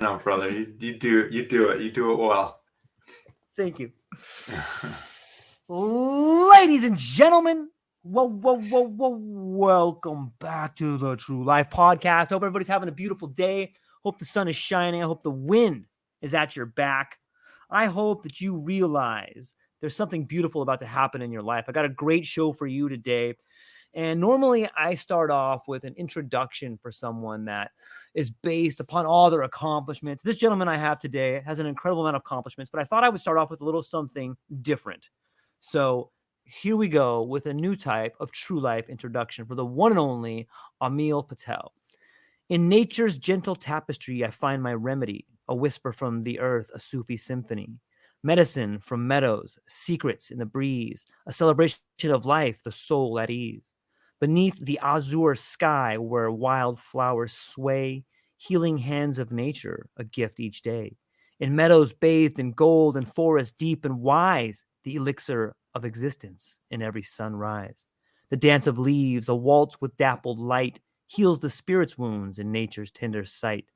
No, brother, you do it well. Thank you. Ladies and gentlemen, welcome back to the True Life Podcast. Hope everybody's having a beautiful day. Hope the sun is shining. I hope the wind is at your back. I hope that you realize there's something beautiful about to happen in your life. I got a great show for you today. And normally I start off with an introduction for someone that is based upon all their accomplishments. This gentleman I have today has an incredible amount of accomplishments, but I thought I would start off with a little something different. So here we go with a new type of true life introduction for the one and only Amil Patel. In nature's gentle tapestry, I find my remedy, a whisper from the earth, a Sufi symphony. Medicine from meadows, secrets in the breeze, a celebration of life, the soul at ease. Beneath the azure sky where wildflowers sway, healing hands of nature, a gift each day. In meadows bathed in gold and forests deep and wise, the elixir of existence in every sunrise. The dance of leaves, a waltz with dappled light, heals the spirit's wounds in nature's tender sight.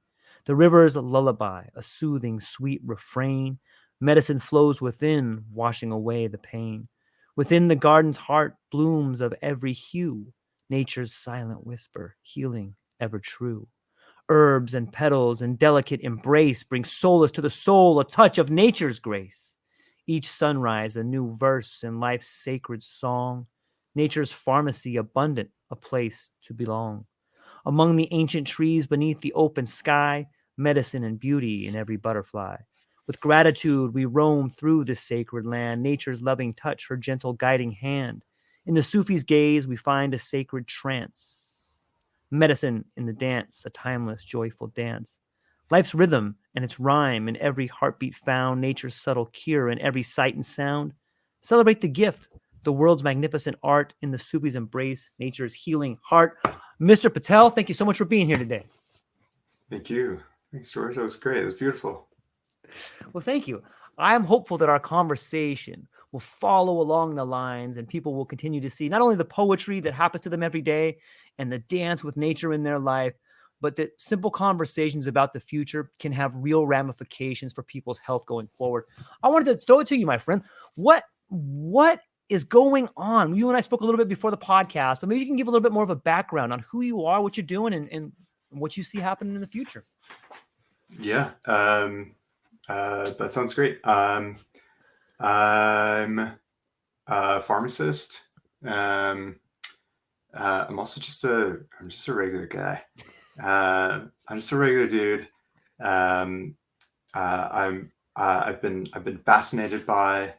The river's lullaby, a soothing, sweet refrain. Medicine flows within, washing away the pain. Within the garden's heart, blooms of every hue, nature's silent whisper, healing ever true. Herbs and petals and delicate embrace bring solace to the soul, a touch of nature's grace. Each sunrise, a new verse in life's sacred song. Nature's pharmacy abundant, a place to belong. Among the ancient trees beneath the open sky, medicine and beauty in every butterfly. With gratitude, we roam through this sacred land, nature's loving touch, her gentle guiding hand. In the Sufi's gaze, we find a sacred trance. Medicine in the dance, a timeless, joyful dance. Life's rhythm and its rhyme in every heartbeat found, nature's subtle cure in every sight and sound. Celebrate the gift, the world's magnificent art in the Sufi's embrace, nature's healing heart. Mr. Patel, thank you so much for being here today. Thank you. Thanks, George. That was great. It was beautiful. Well, thank you. I'm hopeful that our conversation will follow along the lines and people will continue to see not only the poetry that happens to them every day and the dance with nature in their life, but that simple conversations about the future can have real ramifications for people's health going forward. I wanted to throw it to you, my friend. What is going on? You and I spoke a little bit before the podcast, but maybe you can give a little bit more of a background on who you are, what you're doing, and what you see happening in the future. Yeah. That sounds great. I'm a pharmacist. I'm also just a regular guy. I'm just a regular dude. I've been fascinated by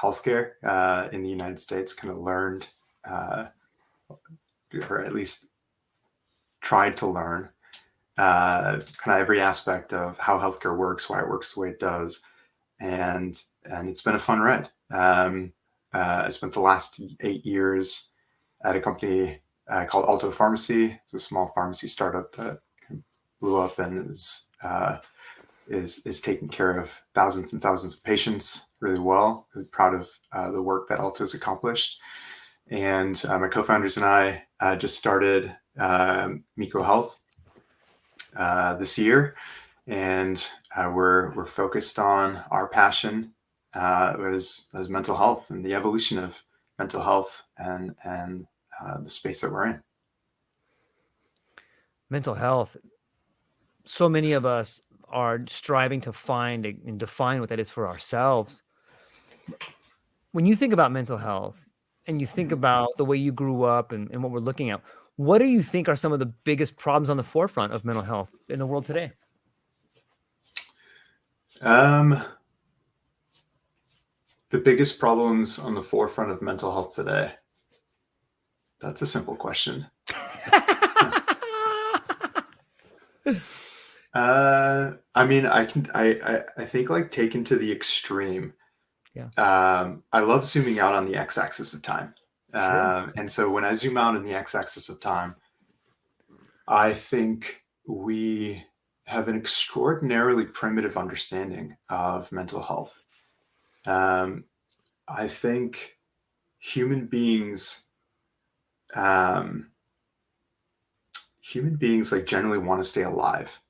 healthcare in the United States. Kind of learned, or at least tried to learn, kind of every aspect of how healthcare works, why it works the way it does, and it's been a fun ride. I spent the last 8 years at a company called Alto Pharmacy. It's a small pharmacy startup that blew up and is taking care of thousands and thousands of patients really well. Really proud of the work that Alto's accomplished. And my co-founders and I just started Meeko Health this year, and we're focused on our passion as mental health and the evolution of mental health and the space that we're in. Mental health. So many of us are striving to find and define what that is for ourselves. When you think about mental health and you think about the way you grew up and what we're looking at, what do you think are some of the biggest problems on the forefront of mental health in the world today? The biggest problems on the forefront of mental health today. That's a simple question. I mean, I think like taken to the extreme. Yeah. I love zooming out on the x-axis of time. Sure. And so when I zoom out on the x-axis of time, I think we have an extraordinarily primitive understanding of mental health. I think human beings like generally want to stay alive.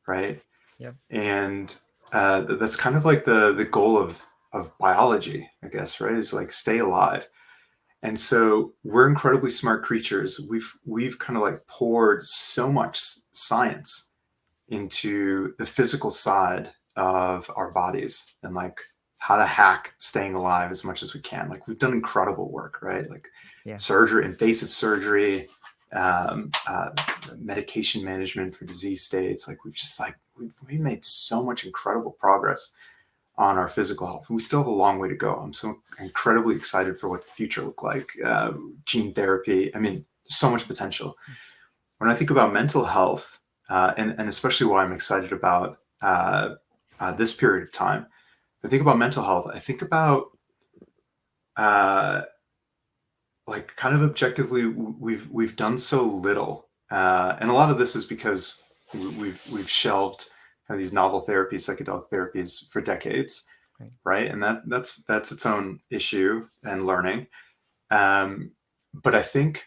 right? Yep. And that's kind of like the goal of biology, I guess, right? Is like stay alive. And so we're incredibly smart creatures. We've kind of like poured so much science into the physical side of our bodies and like how to hack staying alive as much as we can. Like we've done incredible work, right? Like Yeah. surgery, invasive surgery, um, uh, medication management for disease states. Like we made so much incredible progress on our physical health, and we still have a long way to go. I'm so incredibly excited for what the future look like. Gene therapy. I mean, there's so much potential. When I think about mental health, and especially why I'm excited about this period of time, I think about mental health. I think about uh, like kind of objectively, we've done so little, and a lot of this is because we've shelved kind of these novel therapies, psychedelic therapies, for decades, Right. right? And that's its own issue and learning. But I think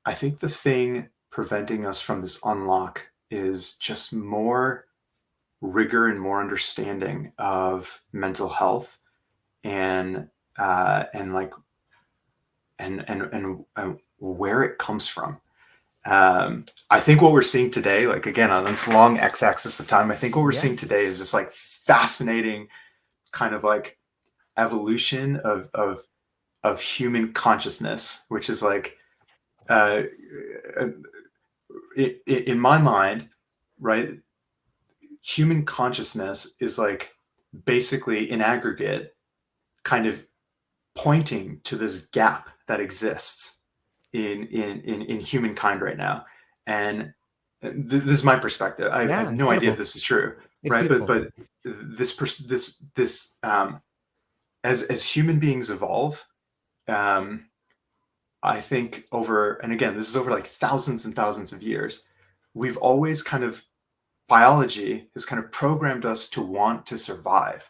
the thing preventing us from this unlock is just more rigor and more understanding of mental health and like and where it comes from. I think what we're seeing today, like again on this long x-axis of time, I think what we're Yeah. seeing today is this like fascinating kind of like evolution of human consciousness, which is like uh, in my mind, right? Human consciousness is like basically in aggregate kind of pointing to this gap that exists in humankind right now. And this is my perspective. I Yeah. have It's no idea if beautiful. this is true, It's right? beautiful. But this as human beings evolve, um, I think over, and again, this is over like thousands and thousands of years, we've always kind of, biology has kind of programmed us to want to survive,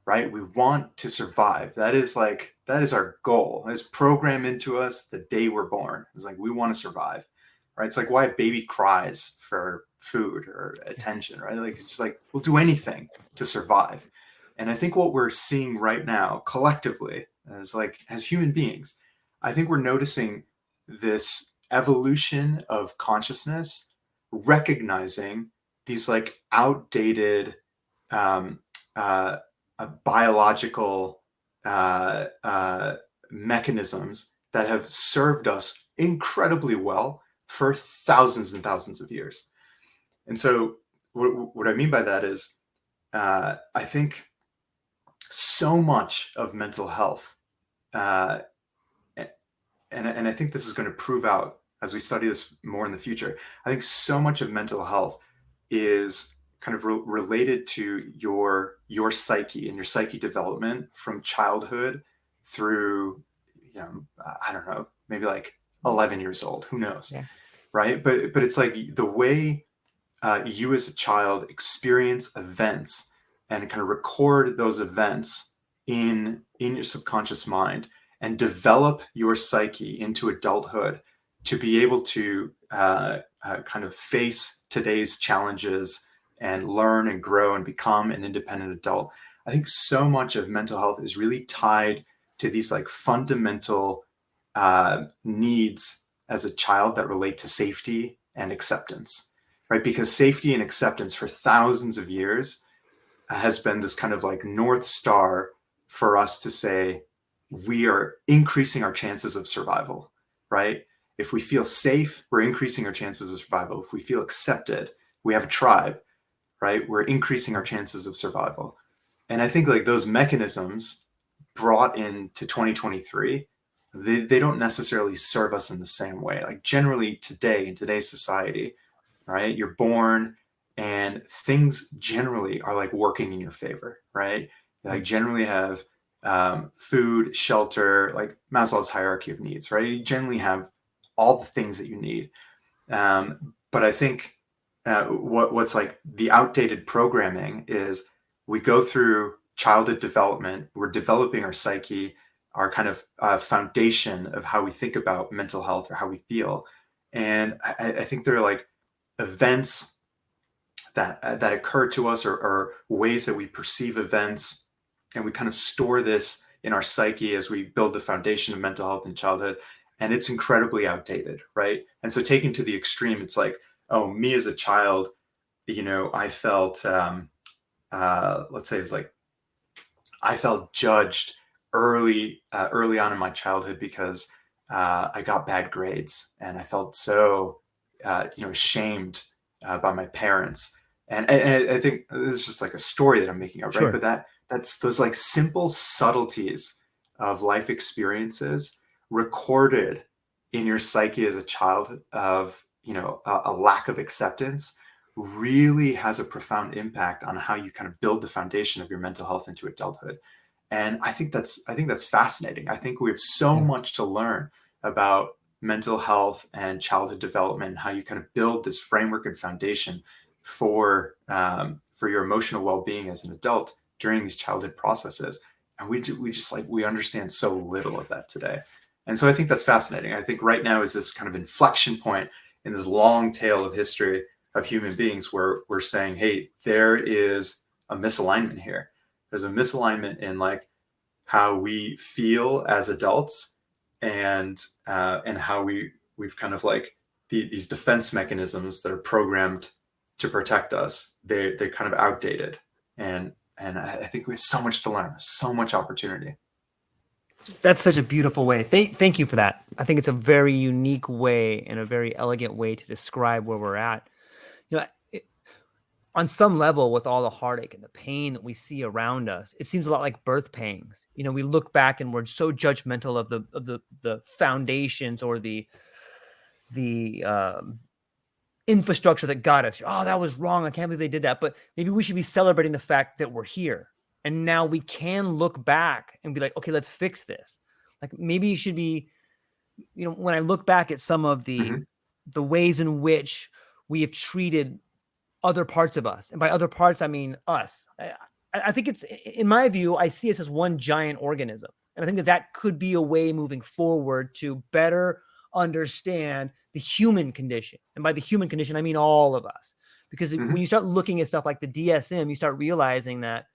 right? We want to survive. That is our goal. It's programmed into us the day we're born. It's like, we want to survive, right? It's like why a baby cries for food or attention, right? Like, it's just like, we'll do anything to survive. And I think what we're seeing right now collectively as human beings, I think we're noticing this evolution of consciousness, recognizing these like outdated um, uh, biological mechanisms that have served us incredibly well for thousands and thousands of years. And so, what I mean by that is, I think so much of mental health, uh, and I think this is going to prove out as we study this more in the future. I think so much of mental health is kind of related to your psyche and your psyche development from childhood through, I don't know, maybe like 11 years old. Who knows, Yeah. right? But it's like the way you as a child experience events and kind of record those events in your subconscious mind and develop your psyche into adulthood to be able to kind of face today's challenges and learn and grow and become an independent adult. I think so much of mental health is really tied to these like fundamental needs as a child that relate to safety and acceptance, right? Because safety and acceptance for thousands of years has been this kind of like North Star for us to say, we are increasing our chances of survival, right? If we feel safe, we're increasing our chances of survival. If we feel accepted, we have a tribe, right? We're increasing our chances of survival. And I think like those mechanisms brought into 2023, they don't necessarily serve us in the same way. Like generally today, in today's society, right? You're born and things generally are like working in your favor, right? You like generally have food, shelter, like Maslow's hierarchy of needs, right? You generally have all the things that you need. But I think what's like the outdated programming is we go through childhood development, we're developing our psyche, our kind of foundation of how we think about mental health or how we feel. And I think there are like events that occur to us, or ways that we perceive events, and we kind of store this in our psyche as we build the foundation of mental health in childhood, and it's incredibly outdated, right? And so taken to the extreme, it's like, oh, me as a child, I felt, let's say it was like, I felt judged early on in my childhood because I got bad grades, and I felt so shamed by my parents. And I think this is just like a story that I'm making up, right? Sure. But that's those like simple subtleties of life experiences recorded in your psyche as a child of a lack of acceptance really has a profound impact on how you kind of build the foundation of your mental health into adulthood. And I think that's fascinating. I think we have so Yeah. much to learn about mental health and childhood development, and how you kind of build this framework and foundation for your emotional well-being as an adult during these childhood processes. And we understand so little of that today. And so I think that's fascinating. I think right now is this kind of inflection point in this long tail of history of human beings where we're saying, hey, there is a misalignment here. There's a misalignment in like how we feel as adults, and how we've kind of like these defense mechanisms that are programmed to protect us. They're kind of outdated, and I think we have so much to learn, so much opportunity. That's such a beautiful way. Thank you for that. I think it's a very unique way and a very elegant way to describe where we're at. On some level, with all the heartache and the pain that we see around us, it seems a lot like birth pangs. We look back and we're so judgmental of the foundations or the infrastructure that got us. Oh, that was wrong. I can't believe they did that. But maybe we should be celebrating the fact that we're here. And now we can look back and be like, okay, let's fix this. Like maybe it should be, when I look back at some of the ways in which we have treated other parts of us, and by other parts, I mean us. I think it's, in my view, I see us as one giant organism. And I think that could be a way moving forward to better understand the human condition. And by the human condition, I mean all of us. Because when you start looking at stuff like the DSM, you start realizing that,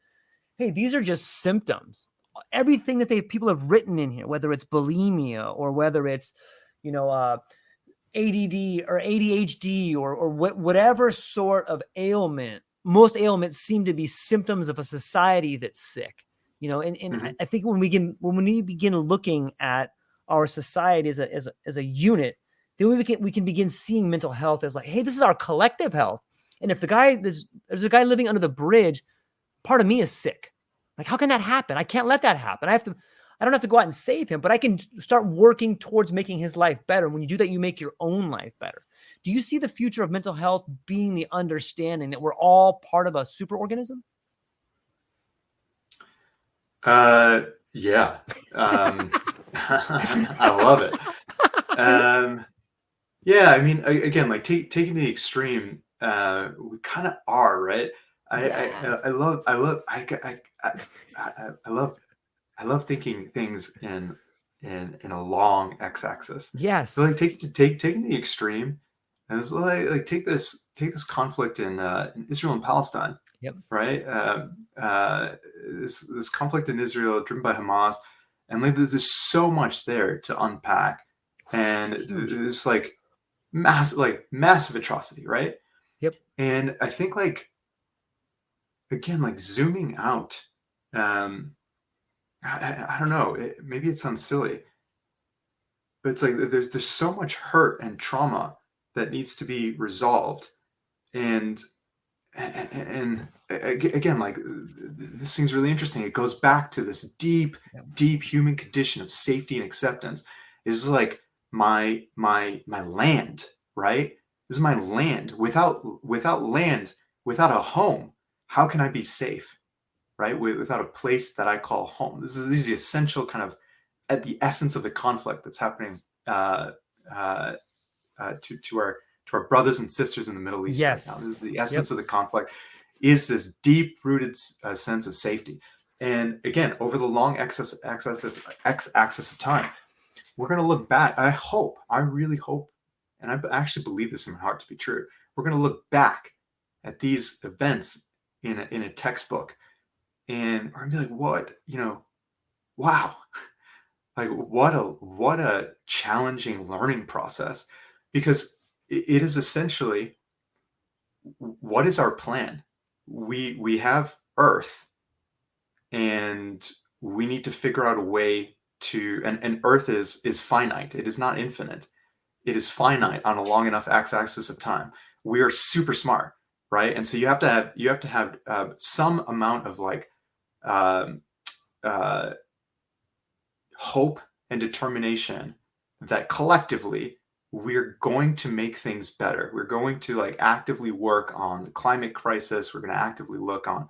hey, these are just symptoms. Everything that people have written in here, whether it's bulimia or whether it's, ADD or ADHD or whatever sort of ailment, most ailments seem to be symptoms of a society that's sick. I think when we begin looking at our society as a unit, then we can begin seeing mental health as like, hey, this is our collective health. And if there's a guy living under the bridge, part of me is sick. Like, how can that happen? I can't let that happen. I don't have to go out and save him, but I can start working towards making his life better. When you do that, you make your own life better. Do you see the future of mental health being the understanding that we're all part of a superorganism? Yeah. I love it. Yeah, I mean, again, like taking the extreme, we kind of are, right? I love thinking things in a long x-axis. Yes. So like taking the extreme, and it's like take this conflict in Israel and Palestine. Yep. Right. This conflict in Israel driven by Hamas, and like there's so much there to unpack, and it's like massive atrocity, right? Yep. And I think like, again, like zooming out, I don't know, maybe it sounds silly, but it's like there's so much hurt and trauma that needs to be resolved. And again, like this thing's really interesting. It goes back to this deep human condition of safety and acceptance. This is like my land, right? This is my land. Without land, without a home, how can I be safe? Right? Without a place that I call home. This is the essential kind of at the essence of the conflict that's happening to our brothers and sisters in the Middle East right now. This is the essence of the conflict, is this deep-rooted sense of safety. And again, over the long x-axis of time, we're going to look back. I really hope, and I actually believe this in my heart to be true. We're going to look back at these events in a textbook, and I'm like, what, wow, like what a challenging learning process, because it is essentially, what is our plan? We have Earth, and we need to figure out a way to, and Earth is finite. It is not infinite. It is finite on a long enough x-axis of time. We are super smart, right? And so you have to have some amount of like um, uh, hope and determination that collectively we're going to make things better. We're going to like actively work on the climate crisis. We're going to actively work on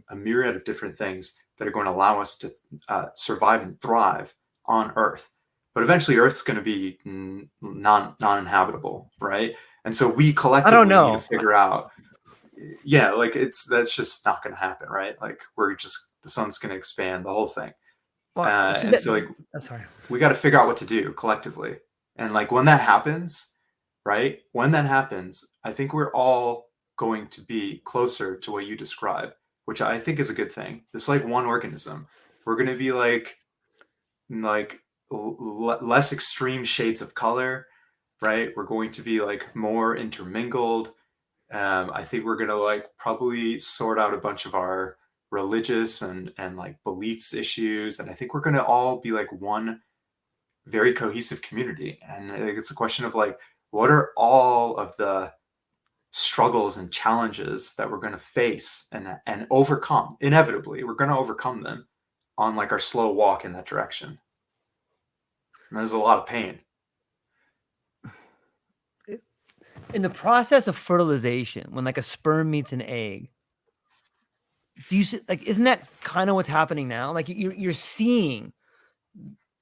a myriad of different things that are going to allow us to survive and thrive on Earth. But eventually, Earth's going to be non-inhabitable, right? And so we I don't collectively need to know. figure out, yeah, like that's just not going to happen, right? Like the sun's going to expand, the whole thing. Well, see And that. so like Sorry. we got to figure out what to do collectively. And like when that happens, right? When that happens, I think we're all going to be closer to what you describe, which I think is a good thing. It's like one organism. We're going to be like less extreme shades of color, right? We're going to be like more intermingled. I think we're going to like probably sort out a bunch of our religious and like beliefs issues. And I think we're going to all be like one very cohesive community. And I think it's a question of like, what are all of the struggles and challenges that we're going to face and overcome? Inevitably, we're going to overcome them on like our slow walk in that direction. And there's a lot of pain. In the process of fertilization, when like a sperm meets an egg, do you see, like, isn't that kind of what's happening now? Like you're seeing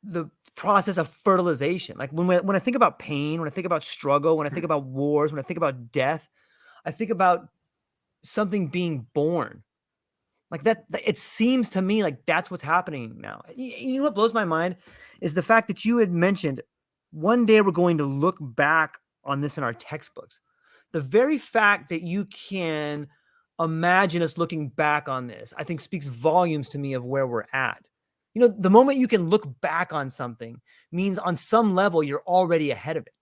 the process of fertilization. Like when I think about pain, when I think about struggle, when I think about wars, when I think about death, I think about something being born. Like that, it seems to me like that's what's happening now. You know what blows my mind is the fact that you had mentioned one day we're going to look back on this in our textbooks. The very fact that you can imagine us looking back on this, I think speaks volumes to me of where we're at. You know, the moment you can look back on something means on some level you're already ahead of it.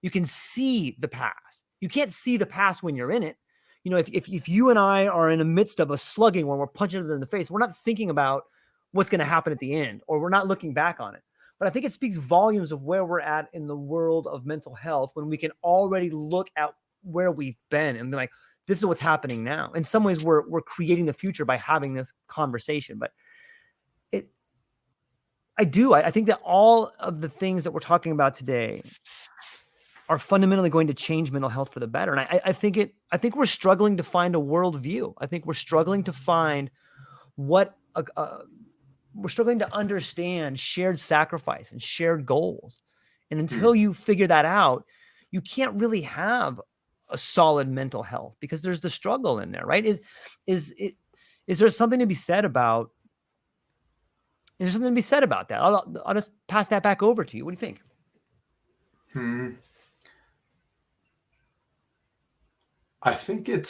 You can see the past. You can't see the past when you're in it. You know, if you and I are in the midst of a slugging when we're punching each other in the face, we're not thinking about what's going to happen at the end, or we're not looking back on it. But I think it speaks volumes of where we're at in the world of mental health when we can already look at where we've been and be like, this is what's happening now. In some ways, we're creating the future by having this conversation. But I think that all of the things that we're talking about today are fundamentally going to change mental health for the better. And I think we're struggling to find a worldview. I think we're struggling to find we're struggling to understand shared sacrifice and shared goals. And until you figure that out, you can't really have a solid mental health because there's the struggle in there, right? Is there something to be said about? Is there something to be said about that? I'll just pass that back over to you. What do you think? I think I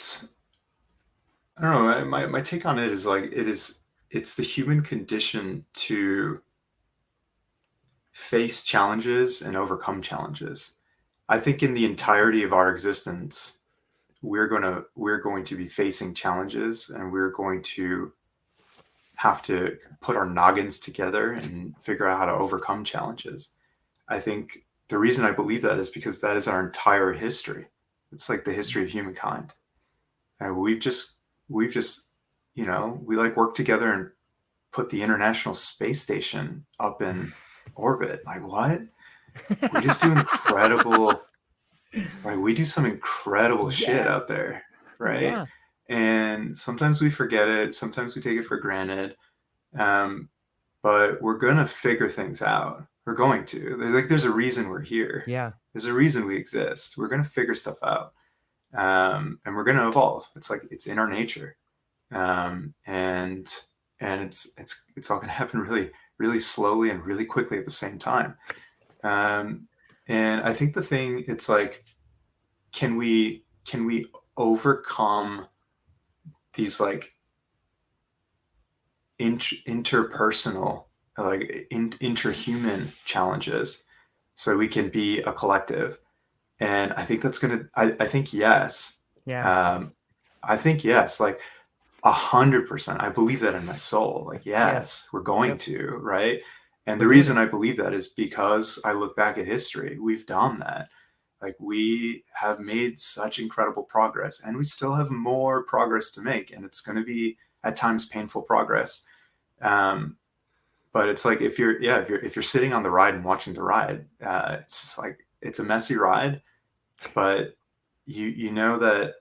don't know. My take on it is like it's the human condition to face challenges and overcome challenges. I think in the entirety of our existence, we're going to be facing challenges, and we're going to have to put our noggins together and figure out how to overcome challenges. I think the reason I believe that is because that is our entire history. It's like the history of humankind. And we've just, we like worked together and put the International Space Station up in orbit. Like, what? We just do incredible, right? We do some incredible shit out there, right? Yeah. And sometimes we forget it. Sometimes we take it for granted. But we're going to figure things out. We're going to. There's a reason we're here. Yeah. There's a reason we exist. We're going to figure stuff out. And we're going to evolve. It's like, it's in our nature. And it's all going to happen really, really slowly and really quickly at the same time. And I think the thing, it's like, can we overcome these like interpersonal, like interhuman challenges, so we can be a collective. And I think that's gonna. I think yes. Yeah. Um, I think yes. Like 100%. I believe that in my soul. Like Yes. yes, we're going Yep. to, right? And We're the doing reason it. I believe that is because I look back at history. We've done that. Like we have made such incredible progress, and we still have more progress to make, and it's going to be at times painful progress. Um, but it's like if you're sitting on the ride and watching the ride, it's like it's a messy ride, but you know that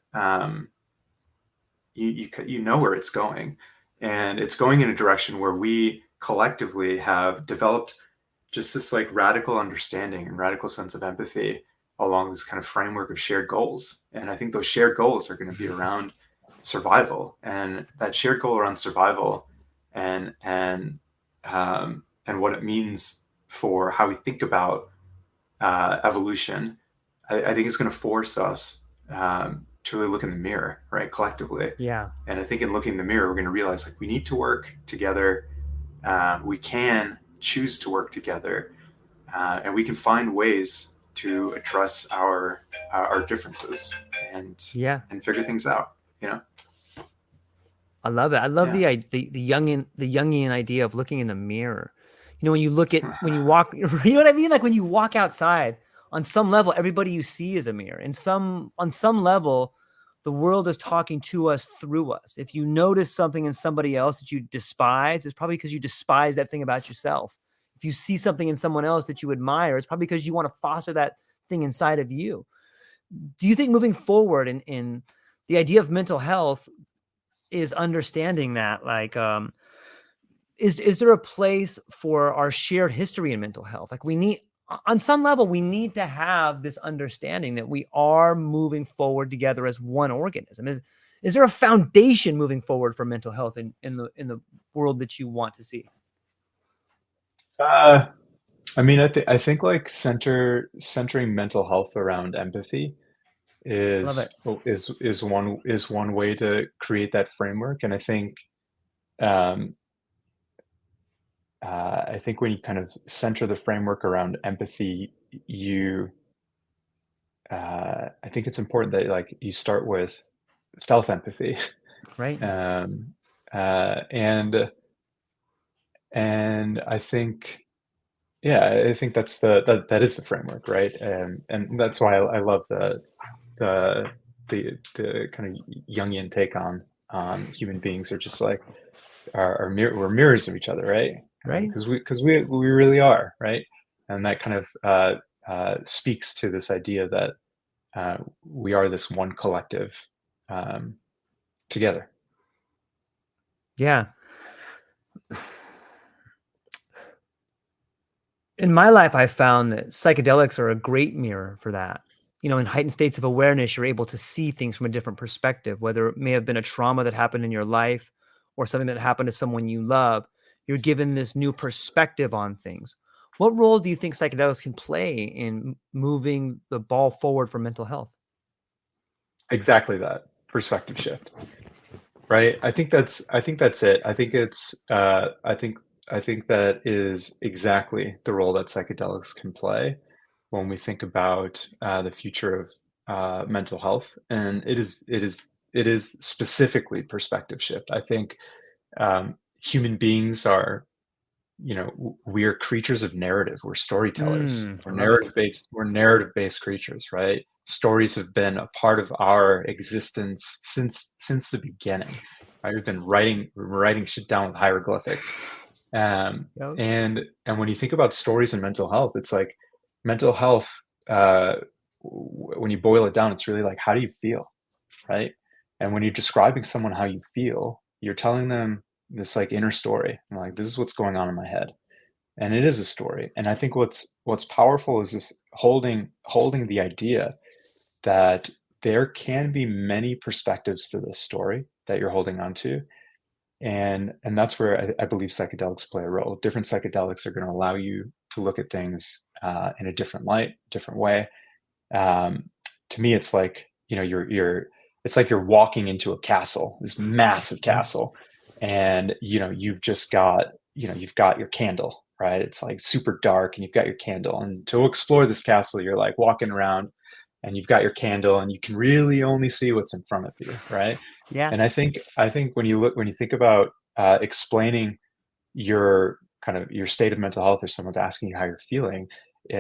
you know where it's going, and it's going in a direction where we collectively have developed just this like radical understanding and radical sense of empathy along this kind of framework of shared goals. And I think those shared goals are going to be around survival, and that shared goal around survival and what it means for how we think about evolution. I think it's going to force us to really look in the mirror, right, collectively. Yeah. And I think in looking in the mirror, we're going to realize like we need to work together. We can choose to work together, and we can find ways to address our differences Yeah. and figure things out. You know? I love it. I love Yeah. the Jungian idea of looking in the mirror. You know, when you look at when you walk, you know what I mean? Like when you walk outside, on some level, everybody you see is a mirror. And on some level, the world is talking to us through us. If you notice something in somebody else that you despise, it's probably because you despise that thing about yourself. If you see something in someone else that you admire, it's probably because you want to foster that thing inside of you. Do you think moving forward in the idea of mental health is understanding that like is there a place for our shared history in mental health? Like we need on some level we need to have this understanding that we are moving forward together as one organism. Is there a foundation moving forward for mental health in the world that you want to see? Uh, I mean, I think like centering mental health around empathy Love it. is one way to create that framework. And um, I think when you kind of center the framework around empathy, you I think it's important that like you start with self empathy, Right. um, and I think I think that is the framework, right? And that's why I love the the kind of Jungian take on human beings are just like we're mirrors of each other, right? Right. Because we really are, right? And that kind of speaks to this idea that we are this one collective um, together. Yeah. In my life, I found that psychedelics are a great mirror for that. You know, in heightened states of awareness, you're able to see things from a different perspective, whether it may have been a trauma that happened in your life or something that happened to someone you love. You're given this new perspective on things. What role do you think psychedelics can play in moving the ball forward for mental health? Exactly that perspective shift, right? I think that's it. I think that is exactly the role that psychedelics can play when we think about the future of mental health, and it is specifically perspective shift. I think human beings are, you know, we're creatures of narrative. We're storytellers. I love it. We're narrative based creatures, right? Stories have been a part of our existence since the beginning. Right? We've been writing shit down with hieroglyphics. Yep. And when you think about stories and mental health, it's like mental health. When you boil it down, it's really like, how do you feel, right? And when you're describing someone how you feel, you're telling them this like inner story. And like, this is what's going on in my head, and it is a story. And I think what's powerful is this holding the idea that there can be many perspectives to this story that you're holding on to, and that's where I believe psychedelics play a role. Different psychedelics are going to allow you to look at things in a different light, different way. um, to me, it's like, you know, it's like you're walking into a castle, this massive castle, and you've just got you've got your candle, right? It's like super dark, and you've got your candle, and to explore this castle, you're like walking around, and you've got your candle, and you can really only see what's in front of you, right? Yeah. And I think when you think about explaining your kind of your state of mental health, or someone's asking you how you're feeling,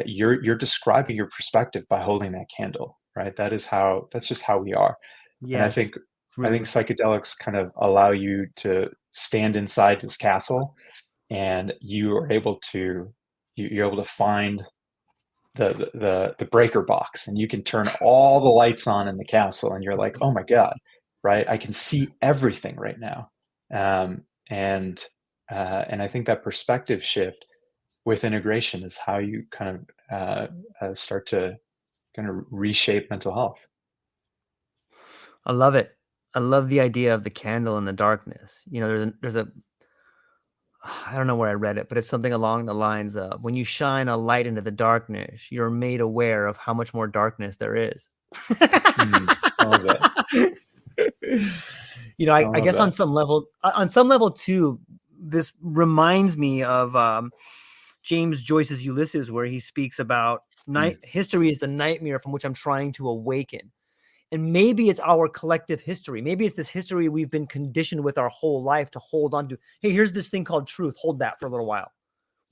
you're describing your perspective by holding that candle, right? That's just how we are. And I Yes. think It's I really think psychedelics kind of allow you to stand inside this castle, and you're able to find the breaker box, and you can turn all the lights on in the castle, and you're like, oh my god, right? I can see everything right now. um, and and I think that perspective shift with integration is how you kind of start to kind of reshape mental health. I love it. I love the idea of the candle in the darkness. There's a I don't know where I read it, but it's something along the lines of when you shine a light into the darkness, you're made aware of how much more darkness there is. I love that. I I love guess that. on some level too, this reminds me of James Joyce's Ulysses, where he speaks about Mm, history is the nightmare from which I'm trying to awaken. And maybe it's our collective history. Maybe it's this history we've been conditioned with our whole life to hold on to. Hey, here's this thing called truth. Hold that for a little while.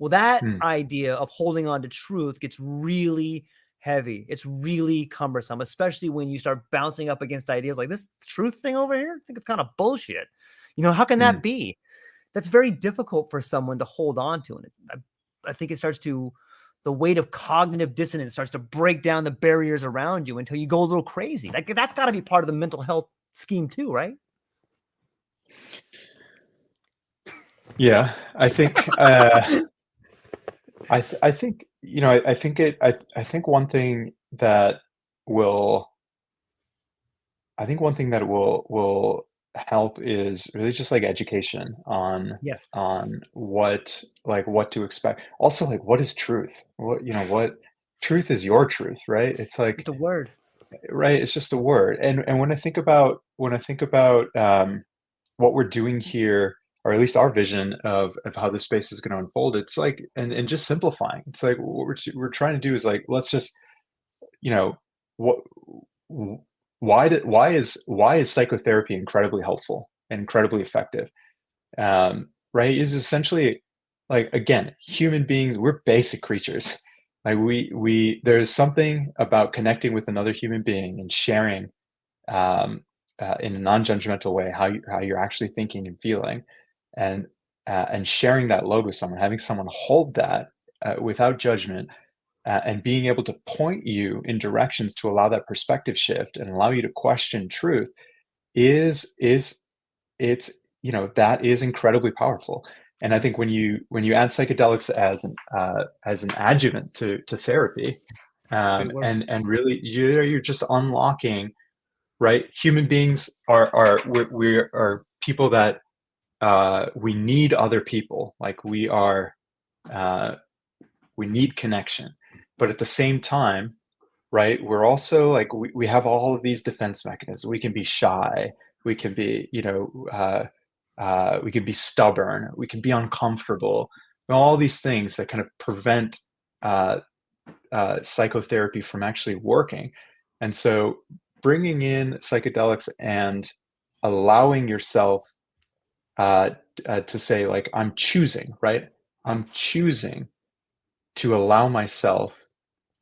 Well, that mm, idea of holding on to truth gets really heavy. It's really cumbersome, especially when you start bouncing up against ideas like this truth thing over here. I think it's kind of bullshit. How can that mm. be? That's very difficult for someone to hold on to. And I think it starts to, the weight of cognitive dissonance starts to break down the barriers around you until you go a little crazy. Like that's got to be part of the mental health scheme too, right? Yeah, I think I think I think one thing that will will help is really just like education Yes. on what to expect. Also, like, what is truth? What truth is your truth, right? It's like, Just a word. right, it's just a word. And when I think about what we're doing here, or at least our vision of how this space is going to unfold, it's like, and just simplifying. It's like what we're trying to do is like, let's just, you know, what why is psychotherapy incredibly helpful and incredibly effective? Right, is essentially, like, again, human beings, we're basic creatures. Like, we there's something about connecting with another human being and sharing, in a non-judgmental way, how you're actually thinking and feeling, and and sharing that load with someone, having someone hold that without judgment, and being able to point you in directions to allow that perspective shift and allow you to question truth is it's that is incredibly powerful. And I think when you add psychedelics as an adjuvant to therapy, It's a great word. and really you're just unlocking, right? Human beings we are people that we need other people. Like, uh, we need connection, but at the same time, right, we're also like, we have all of these defense mechanisms. We can be shy, we can be, we can be stubborn, we can be uncomfortable, all these things that kind of prevent uh, psychotherapy from actually working. And so bringing in psychedelics and allowing yourself to say, like, I'm choosing, right? Mm. I'm choosing to allow myself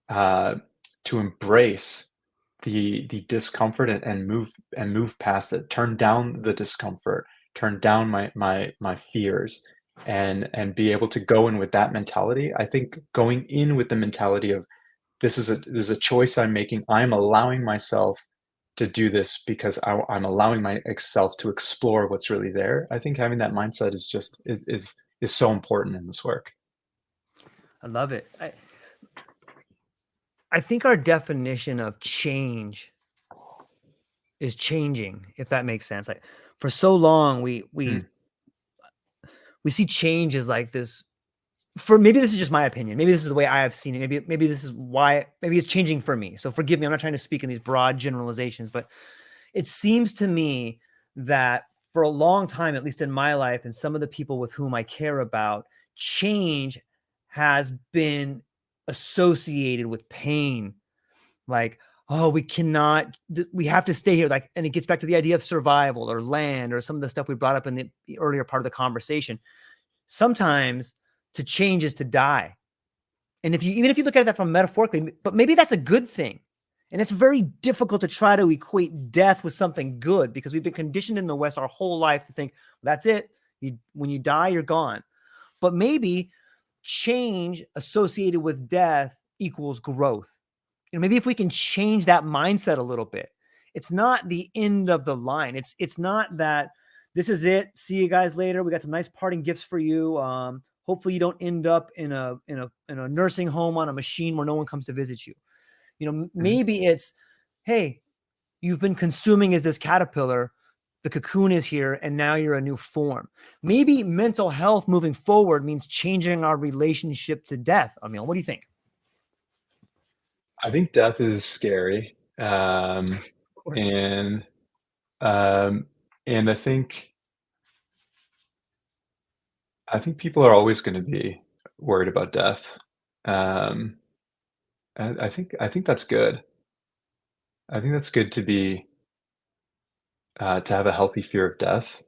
uh, to embrace the discomfort, and move past it, turn down the discomfort, turn down my fears, and be able to go in with that mentality. I think going in with the mentality of, this is a choice I'm making. I'm allowing myself to do this because I'm allowing myself to explore what's really there. I think having that mindset is so important in this work. I love it. I think our definition of change is changing, if that makes sense. Like for so long, Mm, we see change as like this. For maybe this is just my opinion. Maybe this is the way I have seen it. Maybe this is why. Maybe it's changing for me. So forgive me. I'm not trying to speak in these broad generalizations, but It seems to me that for a long time, at least in my life and some of the people with whom I care about, change has been associated with pain. Like, oh, we have to stay here. Like, and it gets back to the idea of survival or land or some of the stuff we brought up in the earlier part of the conversation. Sometimes to change is to die. And even if you look at that from metaphorically, but maybe that's a good thing. And it's very difficult to try to equate death with something good because we've been conditioned in the West our whole life to think, well, that's it. When you die, you're gone. But maybe change associated with death equals growth. Maybe if we can change that mindset a little bit, it's not the end of the line. It's not that this is it. See you guys later. We got some nice parting gifts for you. Hopefully you don't end up in a nursing home on a machine where no one comes to visit you. Maybe it's, hey, you've been consuming as this caterpillar. The cocoon is here, and now you're a new form. Maybe mental health moving forward means changing our relationship to death. Amil, what do you think? I think death is scary. And I think people are always going to be worried about death. I think that's good. I think that's good to be to have a healthy fear of death.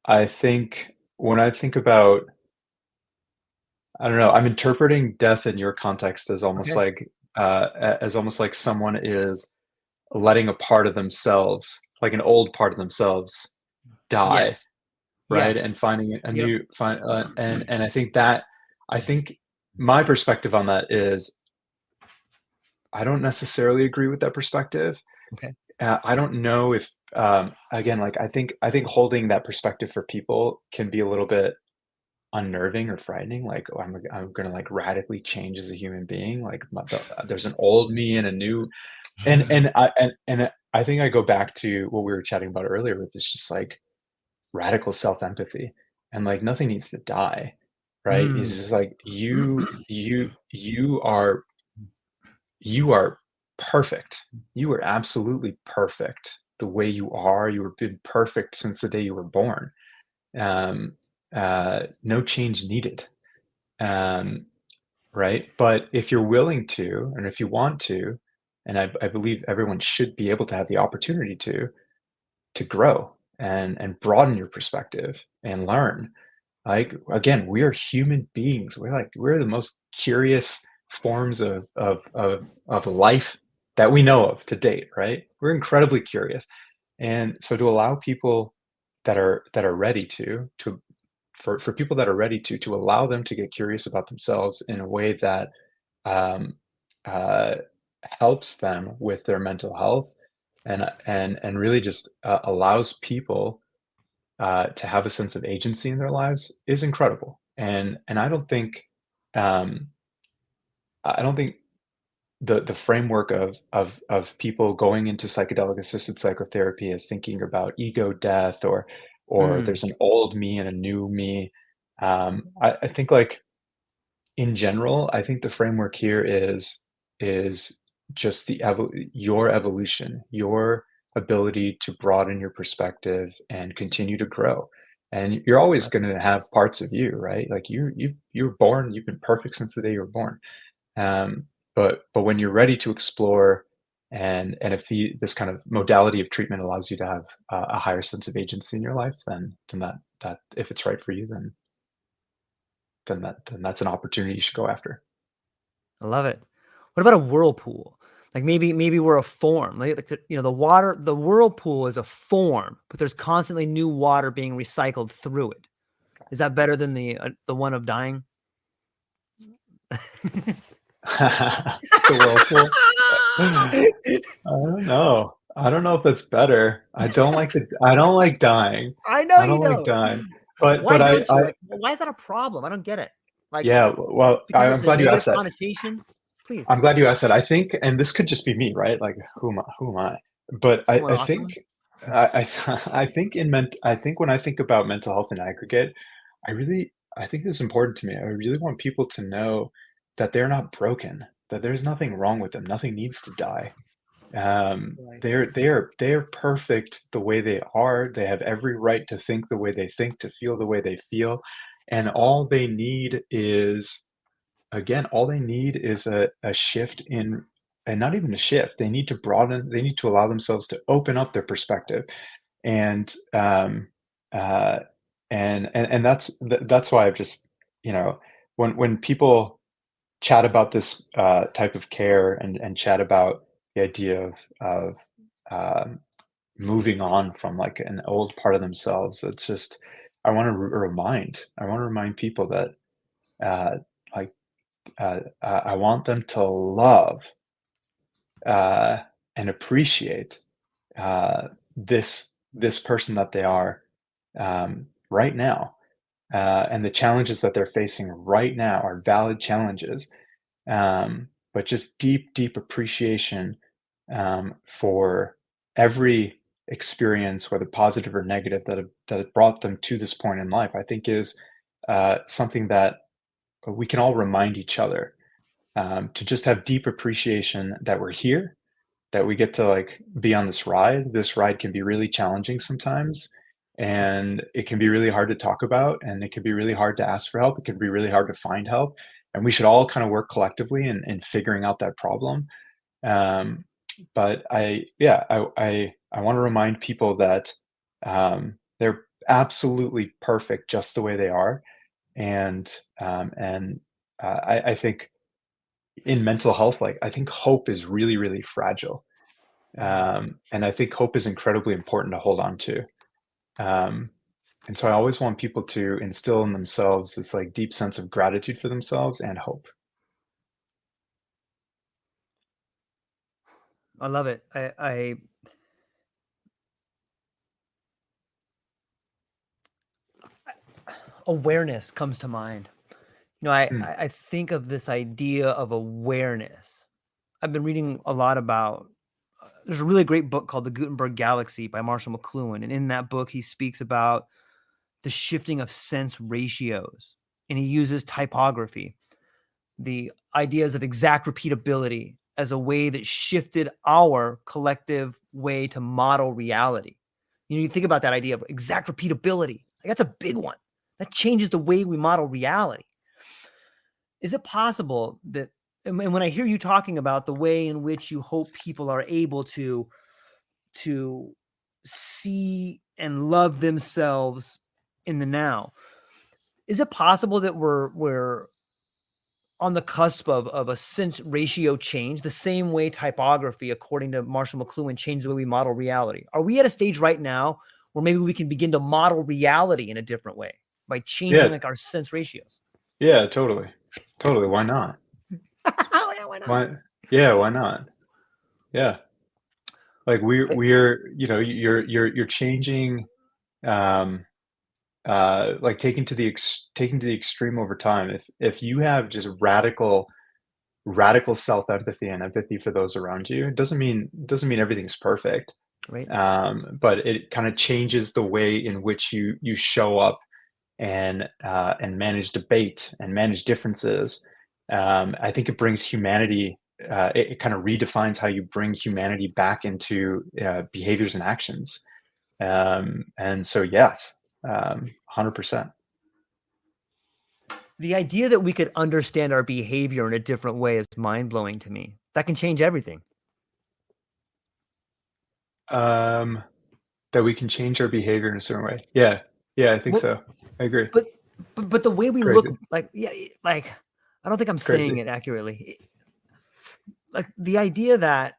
I think when I think about, I don't know, I'm interpreting death in your context as almost Okay. like someone is letting a part of themselves, like an old part of themselves, die, Yes. right? Yes. And finding a Yep. new and I think my perspective on that is I don't necessarily agree with that perspective. Okay. I don't know if again, like I think holding that perspective for people can be a little bit unnerving or frightening. Like, oh, I'm gonna like radically change as a human being. Like there's an old me and a new, and I think I go back to what we were chatting about earlier with this just like radical self-empathy, and like nothing needs to die, right? It's just like you are perfect. You are absolutely perfect the way you are. You have been perfect since the day you were born. Um, no change needed. Um, right? But if you're willing to, and if you want to, and I believe everyone should be able to have the opportunity to grow and broaden your perspective and learn. Like again, we are human beings. We're the most curious forms of life that we know of to date, right? We're incredibly curious. And so to allow people that are ready to for people that are ready to allow them to get curious about themselves in a way that um, uh, helps them with their mental health and really just allows people to have a sense of agency in their lives is incredible. And um, I don't think the framework of people going into psychedelic assisted psychotherapy as thinking about ego death or Mm, there's an old me and a new me. I think like in general, I think the framework here is just your evolution, your ability to broaden your perspective and continue to grow. And you're always going to have parts of you, right? Like you were born, you've been perfect since the day you were born. Um, but when you're ready to explore, and if this kind of modality of treatment allows you to have a higher sense of agency in your life, then that if it's right for you, then that's an opportunity you should go after. I love it. What about a whirlpool? Like maybe we're a form. Like the water, the whirlpool is a form, but there's constantly new water being recycled through it. Is that better than the one of dying? The whirlpool. I don't know. I don't know if that's better. I don't like dying. I know I you don't like don't. dying. But Why don't you? I Like, why is that a problem? I don't get it. Like, yeah, well, because I'm it's a glad you negative asked that. connotation. Please, I'm glad you asked that. I think, and this could just be me, right? Like, who am I? But someone I awesome. think, I think I think when I think about mental health in aggregate, I think it's important to me. I really want people to know that they're not broken, that there's nothing wrong with them. Nothing needs to die. Right. They're perfect the way they are. They have every right to think the way they think, to feel the way they feel, and all they need is, again, all they need is a shift in, and not even a shift. They need to broaden. They need to allow themselves to open up their perspective, and uh, and that's why I've just, when people chat about this type of care, and chat about the idea of um, moving on from like an old part of themselves. It's just, I want to remind people that uh, like I want them to love uh, and appreciate this person that they are right now, and the challenges that they're facing right now are valid challenges, but just deep appreciation for every experience, whether positive or negative, that have brought them to this point in life. I think is something that we can all remind each other, to just have deep appreciation that we're here, that we get to like be on this ride. This ride can be really challenging sometimes, and it can be really hard to talk about, and it can be really hard to ask for help. It can be really hard to find help, and we should all kind of work collectively in figuring out that problem. Um, but I want to remind people that they're absolutely perfect just the way they are, and I think in mental health, like I think hope is really fragile, and I think hope is incredibly important to hold on to. Um, and so I always want people to instill in themselves this like deep sense of gratitude for themselves and hope. I love it. Awareness comes to mind. Mm, I think of this idea of awareness. I've been reading a lot about. There's a really great book called The Gutenberg Galaxy by Marshall McLuhan, and in that book he speaks about the shifting of sense ratios, and he uses typography, the ideas of exact repeatability, as a way that shifted our collective way to model reality. You think about that idea of exact repeatability. Like, that's a big one. That changes the way we model reality. Is it possible that, and when I hear you talking about the way in which you hope people are able to see and love themselves in the now, is it possible that we're on the cusp of a sense ratio change, the same way typography, according to Marshall McLuhan, changed the way we model reality? Are we at a stage right now where maybe we can begin to model reality in a different way by changing yeah, like our sense ratios? yeah, totally. Why not? Oh, yeah, why not? Why? Yeah, why not? Yeah, like I- we're you're changing, um, like taking to the extreme over time. If you have just radical self empathy and empathy for those around you, it doesn't mean everything's perfect, right. but it kind of changes the way in which you show up and manage debate and manage differences. I think it brings humanity. It kind of redefines how you bring humanity back into behaviors and actions. And so, yes, 100%. The idea that we could understand our behavior in a different way is mind blowing to me. That can change everything. Um, that we can change our behavior in a certain way. Yeah, yeah, I think Well, so. I agree. but but the way It's we crazy. look, like, yeah, like, I don't think I'm It's saying crazy. it accurately. Like the idea that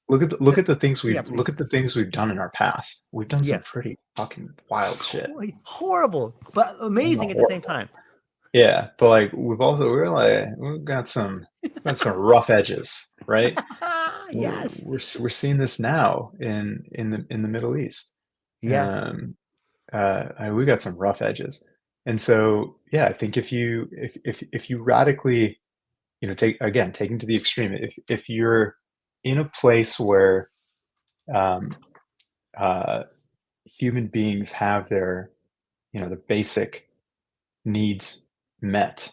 Look at the things yeah, look please. at the things we've done in our past. We've done some Yes. pretty fucking wild shit. Horrible, but And amazing at the same horrible. time. Yeah, but like we've got some rough edges, right? Yes. We're seeing this now in the Middle East. Yes. Um, we got some rough edges, and so yeah, I think if you radically, taking to the extreme, if you're in a place where um, uh, human beings have their basic needs met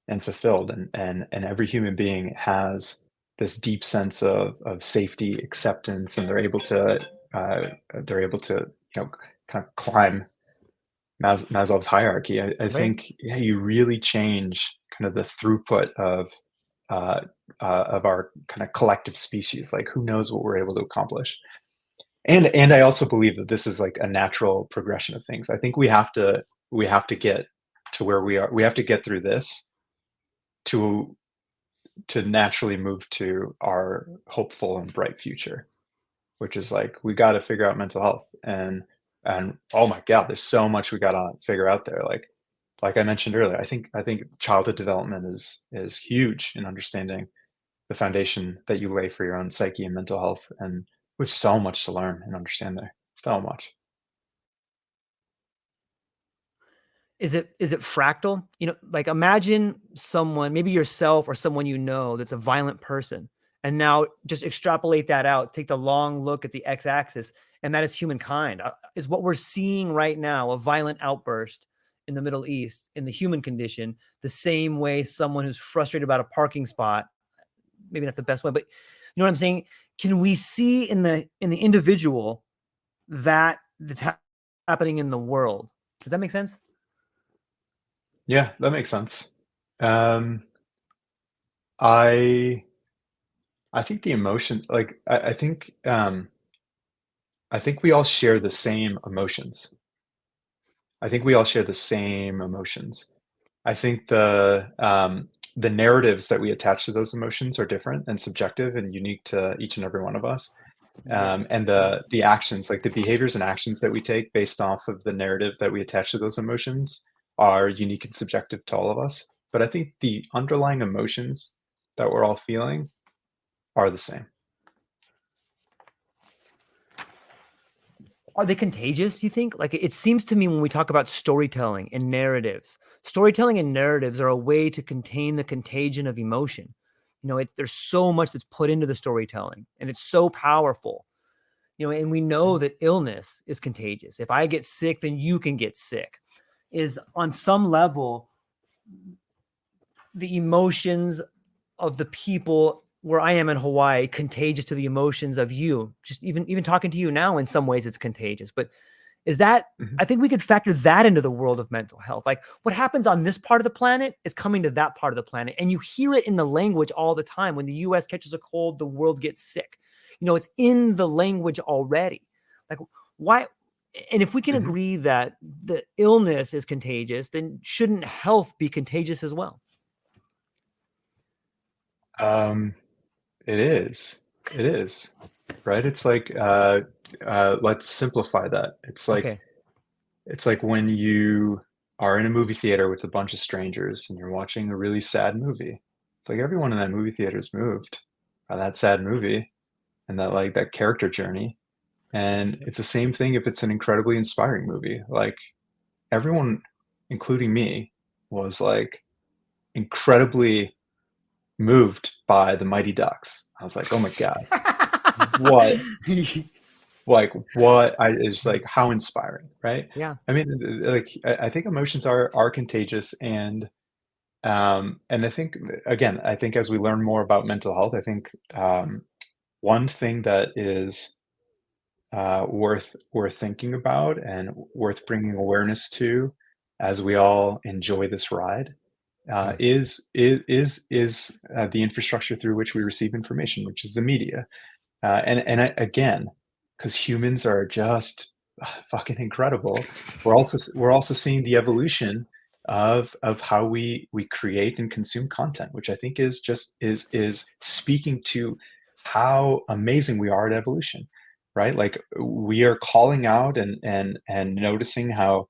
and fulfilled, and every human being has this deep sense of safety, acceptance, and they're able to kind of climb Maslow's hierarchy. I Right. think you really change kind of the throughput of our kind of collective species. Like, who knows what we're able to accomplish? And I also believe that this is like a natural progression of things. I think we have to get to where we are. We have to get through this to naturally move to our hopeful and bright future, which is like, we got to figure out mental health. And oh my God, there's so much we got to figure out there. Like I mentioned earlier, I think childhood development is huge in understanding the foundation that you lay for your own psyche and mental health. And there's so much to learn and understand there. So much. Is it fractal? You know, like, imagine someone, maybe yourself or someone you know, that's a violent person, and now just extrapolate that out. Take the long look at the x-axis, and that is humankind. Is what we're seeing right now a violent outburst in the Middle East, in the human condition, the same way someone who's frustrated about a parking spot, maybe not the best way, but you know what I'm saying? Can we see in the individual that's happening in the world? Does that make sense? Yeah, that makes sense. I think the emotion, like I think we all share the same emotions. I think we all share the same emotions. I think the narratives that we attach to those emotions are different and subjective and unique to each and every one of us. And the actions, like the behaviors and actions that we take based off of the narrative that we attach to those emotions, are unique and subjective to all of us. But I think the underlying emotions that we're all feeling are the same. Are they contagious, you think? Like, it seems to me when we talk about storytelling and narratives are a way to contain the contagion of emotion. You know, there's so much that's put into the storytelling, and it's so powerful. You know, and we know that illness is contagious. If I get sick, then you can get sick. Is on some level the emotions of the people where I am in Hawaii contagious to the emotions of you? Just even talking to you now, in some ways it's contagious. But is that, I think we could factor that into the world of mental health. Like, what happens on this part of the planet is coming to that part of the planet. And you hear it in the language all the time. When the US catches a cold, the world gets sick. You know, it's in the language already. Like, why? And if we can agree that the illness is contagious, then shouldn't health be contagious as well? It is. It is. Right? It's like, let's simplify that. It's like, Okay. it's like when you are in a movie theater with a bunch of strangers and you're watching a really sad movie. It's like everyone in that movie theater is moved by that sad movie and that character journey. And it's the same thing if it's an incredibly inspiring movie. Like, everyone, including me, was like incredibly moved by the Mighty Ducks. I was like, oh my God, what? Is like, how inspiring, right? Yeah. I mean, like, I think emotions are contagious, and I think, again, I think as we learn more about mental health, I think one thing that is worth thinking about and worth bringing awareness to, as we all enjoy this ride, is the infrastructure through which we receive information, which is the media. Again, because humans are just fucking incredible, we're also seeing the evolution of how we create and consume content, which I think is speaking to how amazing we are at evolution, right? Like, we are calling out and noticing how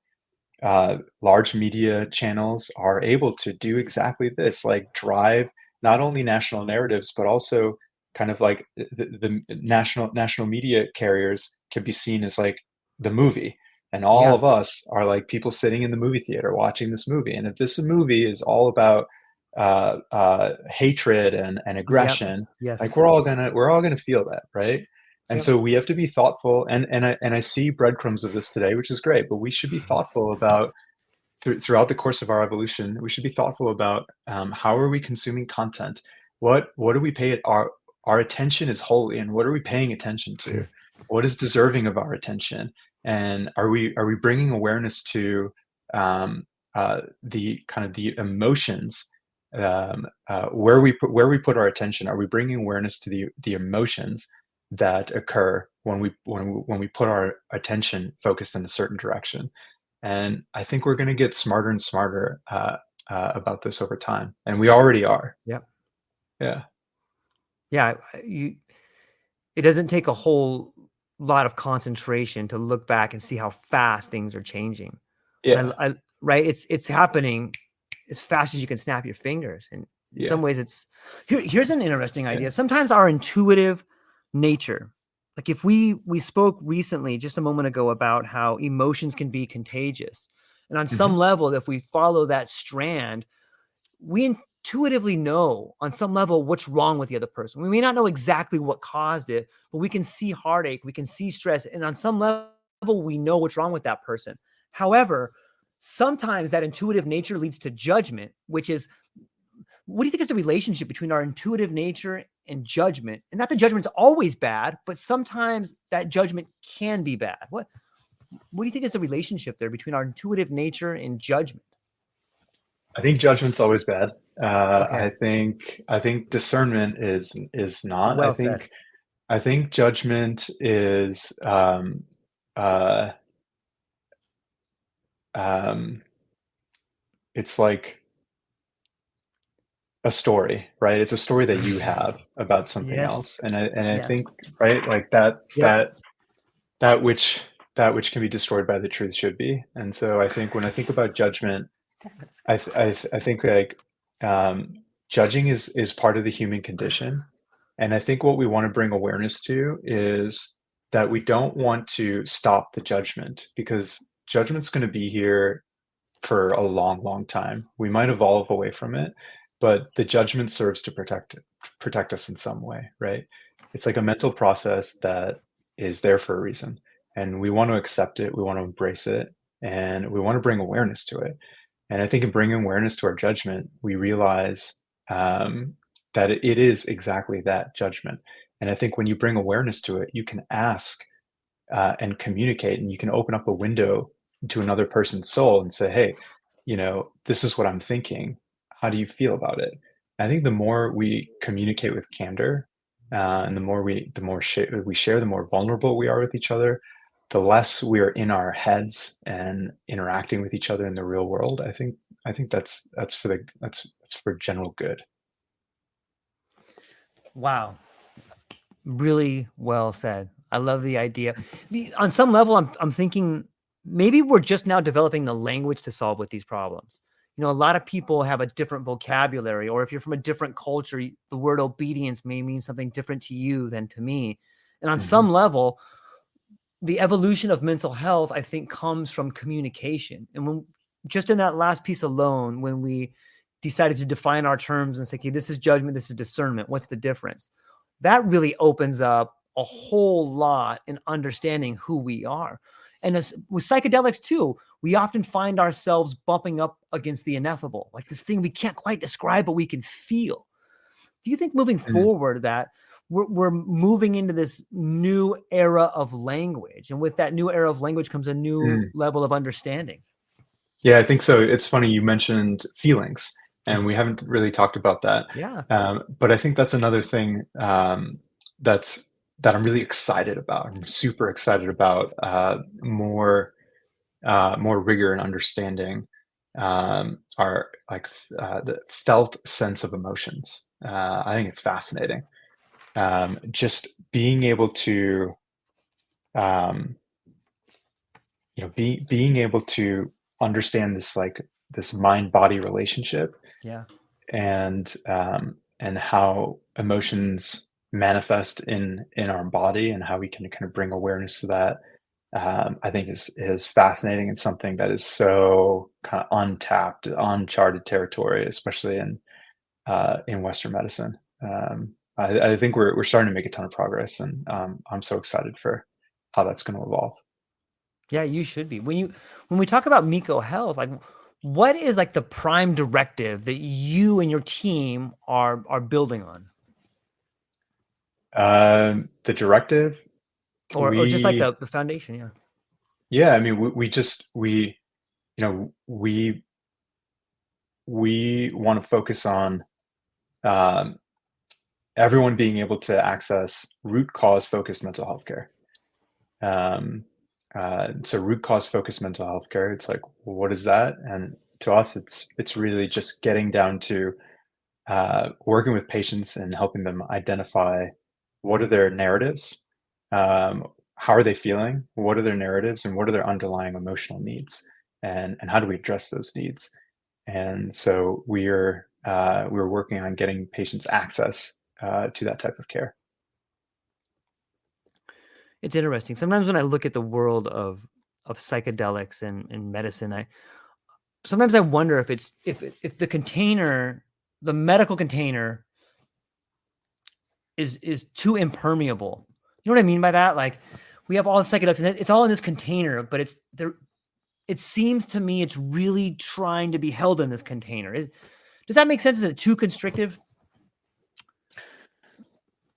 large media channels are able to do exactly this, like drive not only national narratives, but also kind of like the national media carriers can be seen as like the movie. And all of us are like people sitting in the movie theater watching this movie. And if this movie is all about hatred and aggression, Yes. like we're all gonna feel that, right? And so we have to be thoughtful, and I see breadcrumbs of this today, which is great, but we should be thoughtful about throughout the course of our evolution. We should be thoughtful about how are we consuming content? What do we pay our attention is holy, and what are we paying attention to? What is deserving of our attention? And are we bringing awareness to the kind of the emotions, where we put our attention? Are we bringing awareness to the emotions that occur when we put our attention focused in a certain direction? And I think we're going to get smarter and smarter about this over time, and we already are. Yep. Yeah. Yeah. It doesn't take a whole lot of concentration to look back and see how fast things are changing. Yeah. Right. It's happening as fast as you can snap your fingers. And in some ways here's an interesting idea. Sometimes our intuitive nature, like if we spoke recently just a moment ago about how emotions can be contagious. And on some level, if we follow that strand, we intuitively know on some level what's wrong with the other person. We may not know exactly what caused it, but we can see heartache, we can see stress, and on some level we know what's wrong with that person. However, sometimes that intuitive nature leads to judgment, which is, what do you think is the relationship between our intuitive nature and judgment? And not that judgment's always bad, but sometimes that judgment can be bad. What do you think is the relationship there between our intuitive nature and judgment? I think judgment's always bad. Okay. I think discernment is not. Well said. I think judgment is it's like a story, right? It's a story that you have about something Yes. else, and I Yes. think, right, like that Yep. that which can be destroyed by the truth should be. And so I think when I think about judgment, I think like judging is part of the human condition, and I think what we want to bring awareness to is that we don't want to stop the judgment, because judgment's going to be here for a long, long time. We might evolve away from it, but the judgment serves to protect us in some way, right? It's like a mental process that is there for a reason, and we want to accept it, we want to embrace it, and we want to bring awareness to it. And I think in bringing awareness to our judgment, we realize that it is exactly that, judgment. And I think when you bring awareness to it, you can ask and communicate, and you can open up a window to another person's soul and say, hey, this is what I'm thinking. How do you feel about it? I think the more we communicate with candor, and the more we share, the more vulnerable we are with each other, the less we are in our heads and interacting with each other in the real world. I think that's for general good. Wow. Really well said. I love the idea. On some level, I'm thinking maybe we're just now developing the language to solve with these problems. A lot of people have a different vocabulary, or if you're from a different culture, the word obedience may mean something different to you than to me. And on some level, the evolution of mental health, I think, comes from communication. And just in that last piece alone, when we decided to define our terms and say, okay, this is judgment, this is discernment, what's the difference? That really opens up a whole lot in understanding who we are. And with psychedelics too, we often find ourselves bumping up against the ineffable, like this thing we can't quite describe, but we can feel. Do you think moving forward that we're moving into this new era of language, and with that new era of language comes a new level of understanding? Yeah, I think so. It's funny you mentioned feelings, and we haven't really talked about that. Yeah. But I think that's another thing that I'm really excited about. I'm super excited about more rigor and understanding our the felt sense of emotions. I think it's fascinating. Just being able to being able to understand this mind body relationship, Yeah. and how emotions manifest in our body, and how we can kind of bring awareness to that. I think is fascinating, and something that is so kind of untapped, uncharted territory, especially in Western medicine. I think we're starting to make a ton of progress, and I'm so excited for how that's going to evolve. Yeah, you should be. When we talk about Meeko Health, like, what is like the prime directive that you and your team are building on? The directive, or just like we the foundation? Yeah. yeah, I mean, we you know we want to focus on um, everyone being able to access root cause focused mental health care. Um, so root cause focused mental health care, it's like, well, what is that? And to us, it's really just getting down to working with patients and helping them identify what are their narratives, um, how are they feeling, what are their narratives, and what are their underlying emotional needs, and how do we address those needs? And so we're working on getting patients access to that type of care. It's interesting. Sometimes when I look at the world of psychedelics and medicine, I sometimes I wonder if it's if the container, the medical container, is too impermeable. You know what I mean by that? Like, we have all the psychedelics and it's all in this container, but it's there. It seems to me it's really trying to be held in this container. Does that make sense? Is it too constrictive?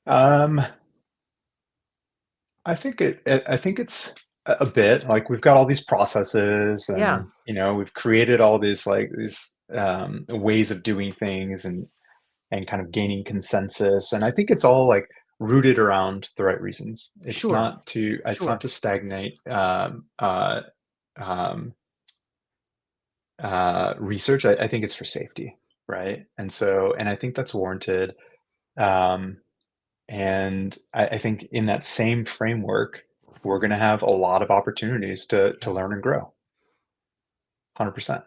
Um, I think it's a bit like we've got all these processes, Yeah, and we've created all these ways of doing things, and kind of gaining consensus. And I think it's all like rooted around the right reasons. sure, It's not sure. to stagnate um, research. I think it's for safety, right? And I think that's warranted. Um, and I think in that same framework, we're going to have a lot of opportunities to learn and grow. 100%.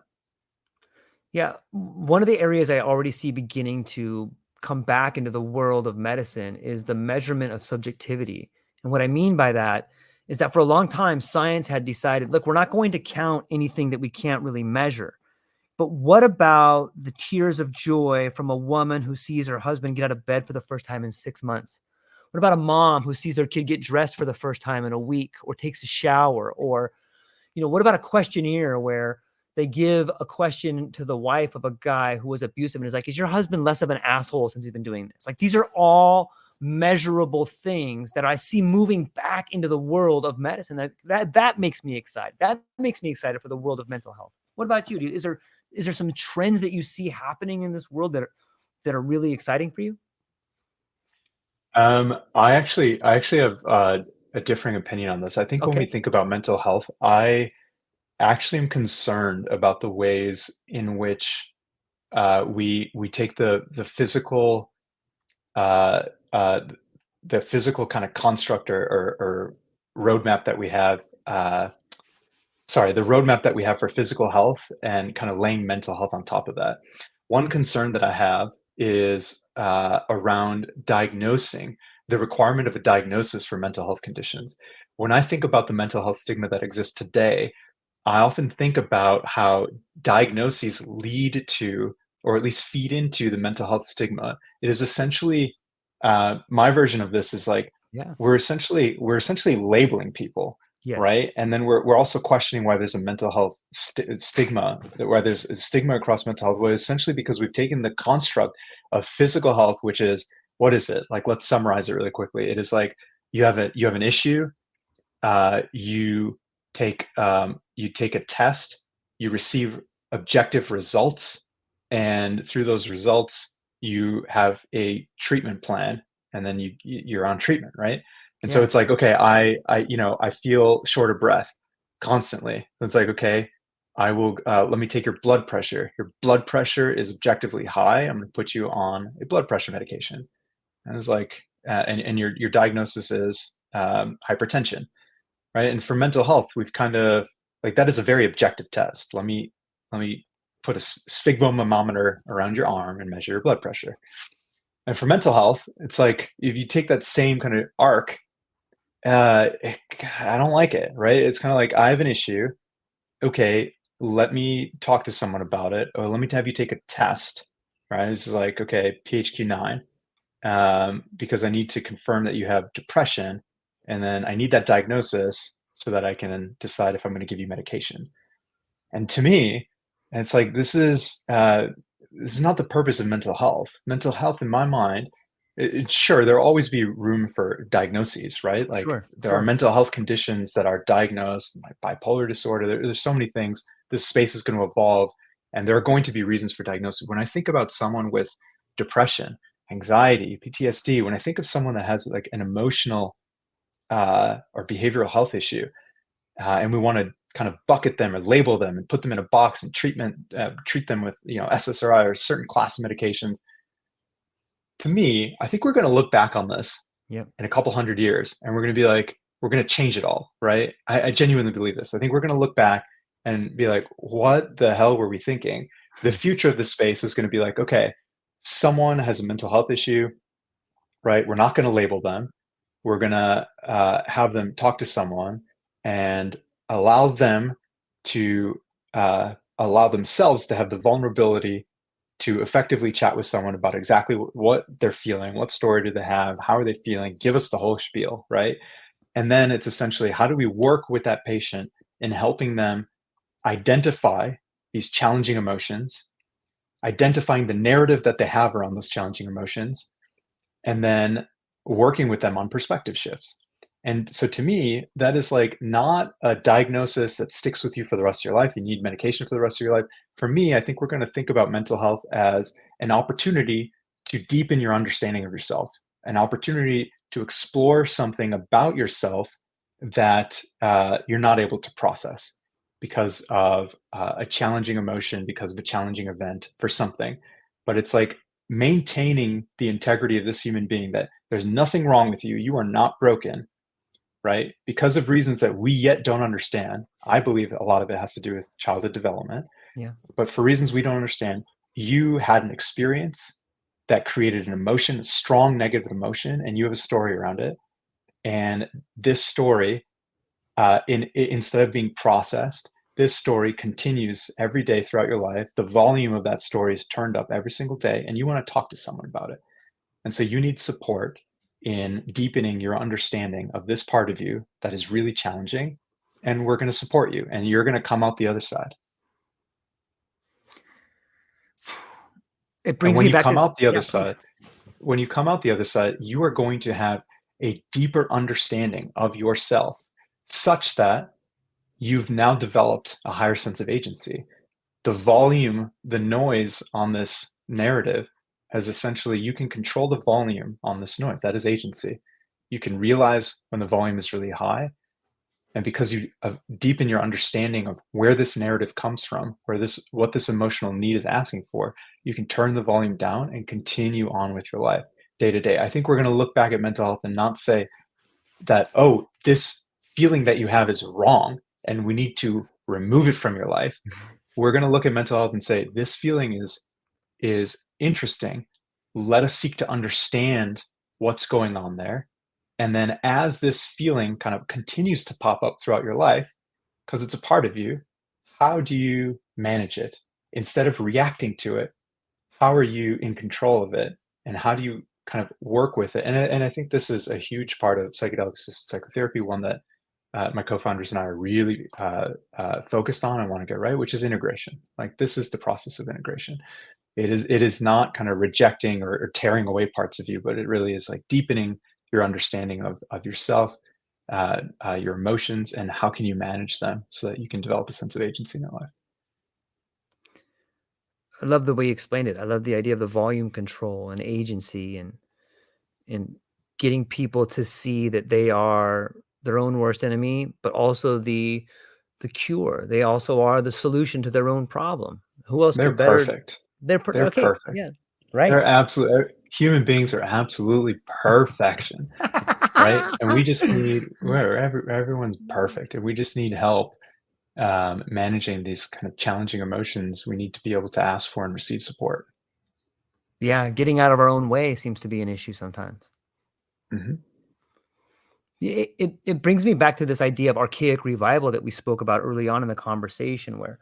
Yeah, one of the areas I already see beginning to come back into the world of medicine is the measurement of subjectivity. And what I mean by that is that for a long time, science had decided, look, we're not going to count anything that we can't really measure. But what about the tears of joy from a woman who sees her husband get out of bed for the first time in 6 months? What about a mom who sees their kid get dressed for the first time in a week, or takes a shower? Or, what about a questionnaire where they give a question to the wife of a guy who was abusive and is like, is your husband less of an asshole since he's been doing this? Like, these are all measurable things that I see moving back into the world of medicine. That makes me excited. That makes me excited for the world of mental health. What about you? Is there some trends that you see happening in this world that are really exciting for you? I actually have a differing opinion on this. I think when we Okay. think about mental health, I actually am concerned about the ways in which we take uh, uh, the physical kind of construct or roadmap that we have. The roadmap that we have for physical health, and kind of laying mental health on top of that. One concern that I have is around diagnosing, the requirement of a diagnosis for mental health conditions. When I think about the mental health stigma that exists today, I often think about how diagnoses lead to, or at least feed into, the mental health stigma. It is essentially, my version of this is like, Yeah. we're essentially labeling people, Yes. right? And then we're also questioning why there's a mental health stigma, why there's a stigma across mental health. Well, essentially because we've taken the construct of physical health, which is, what is it? Like, let's summarize it really quickly. It is like, you have an issue, you you take a test, you receive objective results, and through those results, you have a treatment plan, and then you're on treatment, right? And so Yeah. it's like, okay, I feel short of breath constantly. It's like, okay, I will let me take your blood pressure. Your blood pressure is objectively high. I'm going to put you on a blood pressure medication. And it's like, and your diagnosis is hypertension, right? And for mental health, we've kind of, like, that is a very objective test. Let me put a sphygmomanometer around your arm and measure your blood pressure. And for mental health, it's like, if you take that same kind of arc, I don't like it, right? It's kind of like, I have an issue. Okay, let me talk to someone about it, or let me have you take a test, right? This is like, okay, PHQ-9, because I need to confirm that you have depression, and then I need that diagnosis so that I can decide if I'm going to give you medication. And to me, it's like, this is not the purpose of mental health. Mental health, in my mind, sure, there'll always be room for diagnoses, right? Like Sure, there are mental health conditions that are diagnosed, like bipolar disorder. There's so many things. This space is going to evolve, and there are going to be reasons for diagnosis. When I think about someone with depression, anxiety, PTSD, when I think of someone that has like an emotional or behavioral health issue, and we want to kind of bucket them or label them and put them in a box and treat them with SSRI or certain class of medications. To me, I think we're going to look back on this Yep. in a couple hundred years, and we're going to be like, we're going to change it all, right? I genuinely believe this. I think we're going to look back and be like, what the hell were we thinking? The future of this space is going to be like, okay, someone has a mental health issue, right? We're not going to label them. We're going to have them talk to someone and allow them to allow themselves to have the vulnerability to effectively chat with someone about exactly what they're feeling, what story do they have, how are they feeling, give us the whole spiel, right? And then it's essentially, how do we work with that patient in helping them identify these challenging emotions, identifying the narrative that they have around those challenging emotions, and then working with them on perspective shifts. And so to me, that is like not a diagnosis that sticks with you for the rest of your life. You need medication for the rest of your life. For me, I think we're going to think about mental health as an opportunity to deepen your understanding of yourself, an opportunity to explore something about yourself that you're not able to process because of a challenging emotion, because of a challenging event for something. But it's like maintaining the integrity of this human being, that there's nothing wrong with you. You are not broken, right? Because of reasons that we yet don't understand. I believe a lot of it has to do with childhood development. Yeah. But for reasons we don't understand, you had an experience that created an emotion, a strong negative emotion, and you have a story around it. And this story, instead of being processed, this story continues every day throughout your life. The volume of that story is turned up every single day, and you want to talk to someone about it. And so you need support in deepening your understanding of this part of you that is really challenging. And we're going to support you, and you're going to come out the other side. It brings me back to out the other side, when you come out the other side, you are going to have a deeper understanding of yourself, such that you've now developed a higher sense of agency. The volume, the noise on this narrative has essentially, you can control the volume on this noise. That is agency. You can realize when the volume is really high. And because you deepen your understanding of where this narrative comes from, what this emotional need is asking for, you can turn the volume down and continue on with your life day to day. I think we're going to look back at mental health and not say that, oh, this feeling that you have is wrong and we need to remove it from your life. We're going to look at mental health and say, this feeling is interesting. Let us seek to understand what's going on there. And then as this feeling kind of continues to pop up throughout your life, because it's a part of you, how do you manage it? Instead of reacting to it, how are you in control of it? And how do you kind of work with it? And I think this is a huge part of psychedelic-assisted psychotherapy, one that my co-founders and I are really focused on and want to get right, which is integration. Like, this is the process of integration. It is not kind of rejecting or tearing away parts of you, but it really is like deepening your understanding of yourself, your emotions, and how can you manage them so that you can develop a sense of agency in your life. I love the way you explained it. I love the idea of the volume control and agency, and getting people to see that they are their own worst enemy, but also the cure. They also are the solution to their own problem. Who else They're could better? perfect. They're They're okay. perfect. Yeah. Right. They're absolutely, human beings are absolutely perfection, right? And we just need, everyone's perfect, and we just need help managing these kind of challenging emotions. We need to be able to ask for and receive support. Yeah, getting out of our own way seems to be an issue sometimes. Mm-hmm. It brings me back to this idea of archaic revival that we spoke about early on in the conversation, where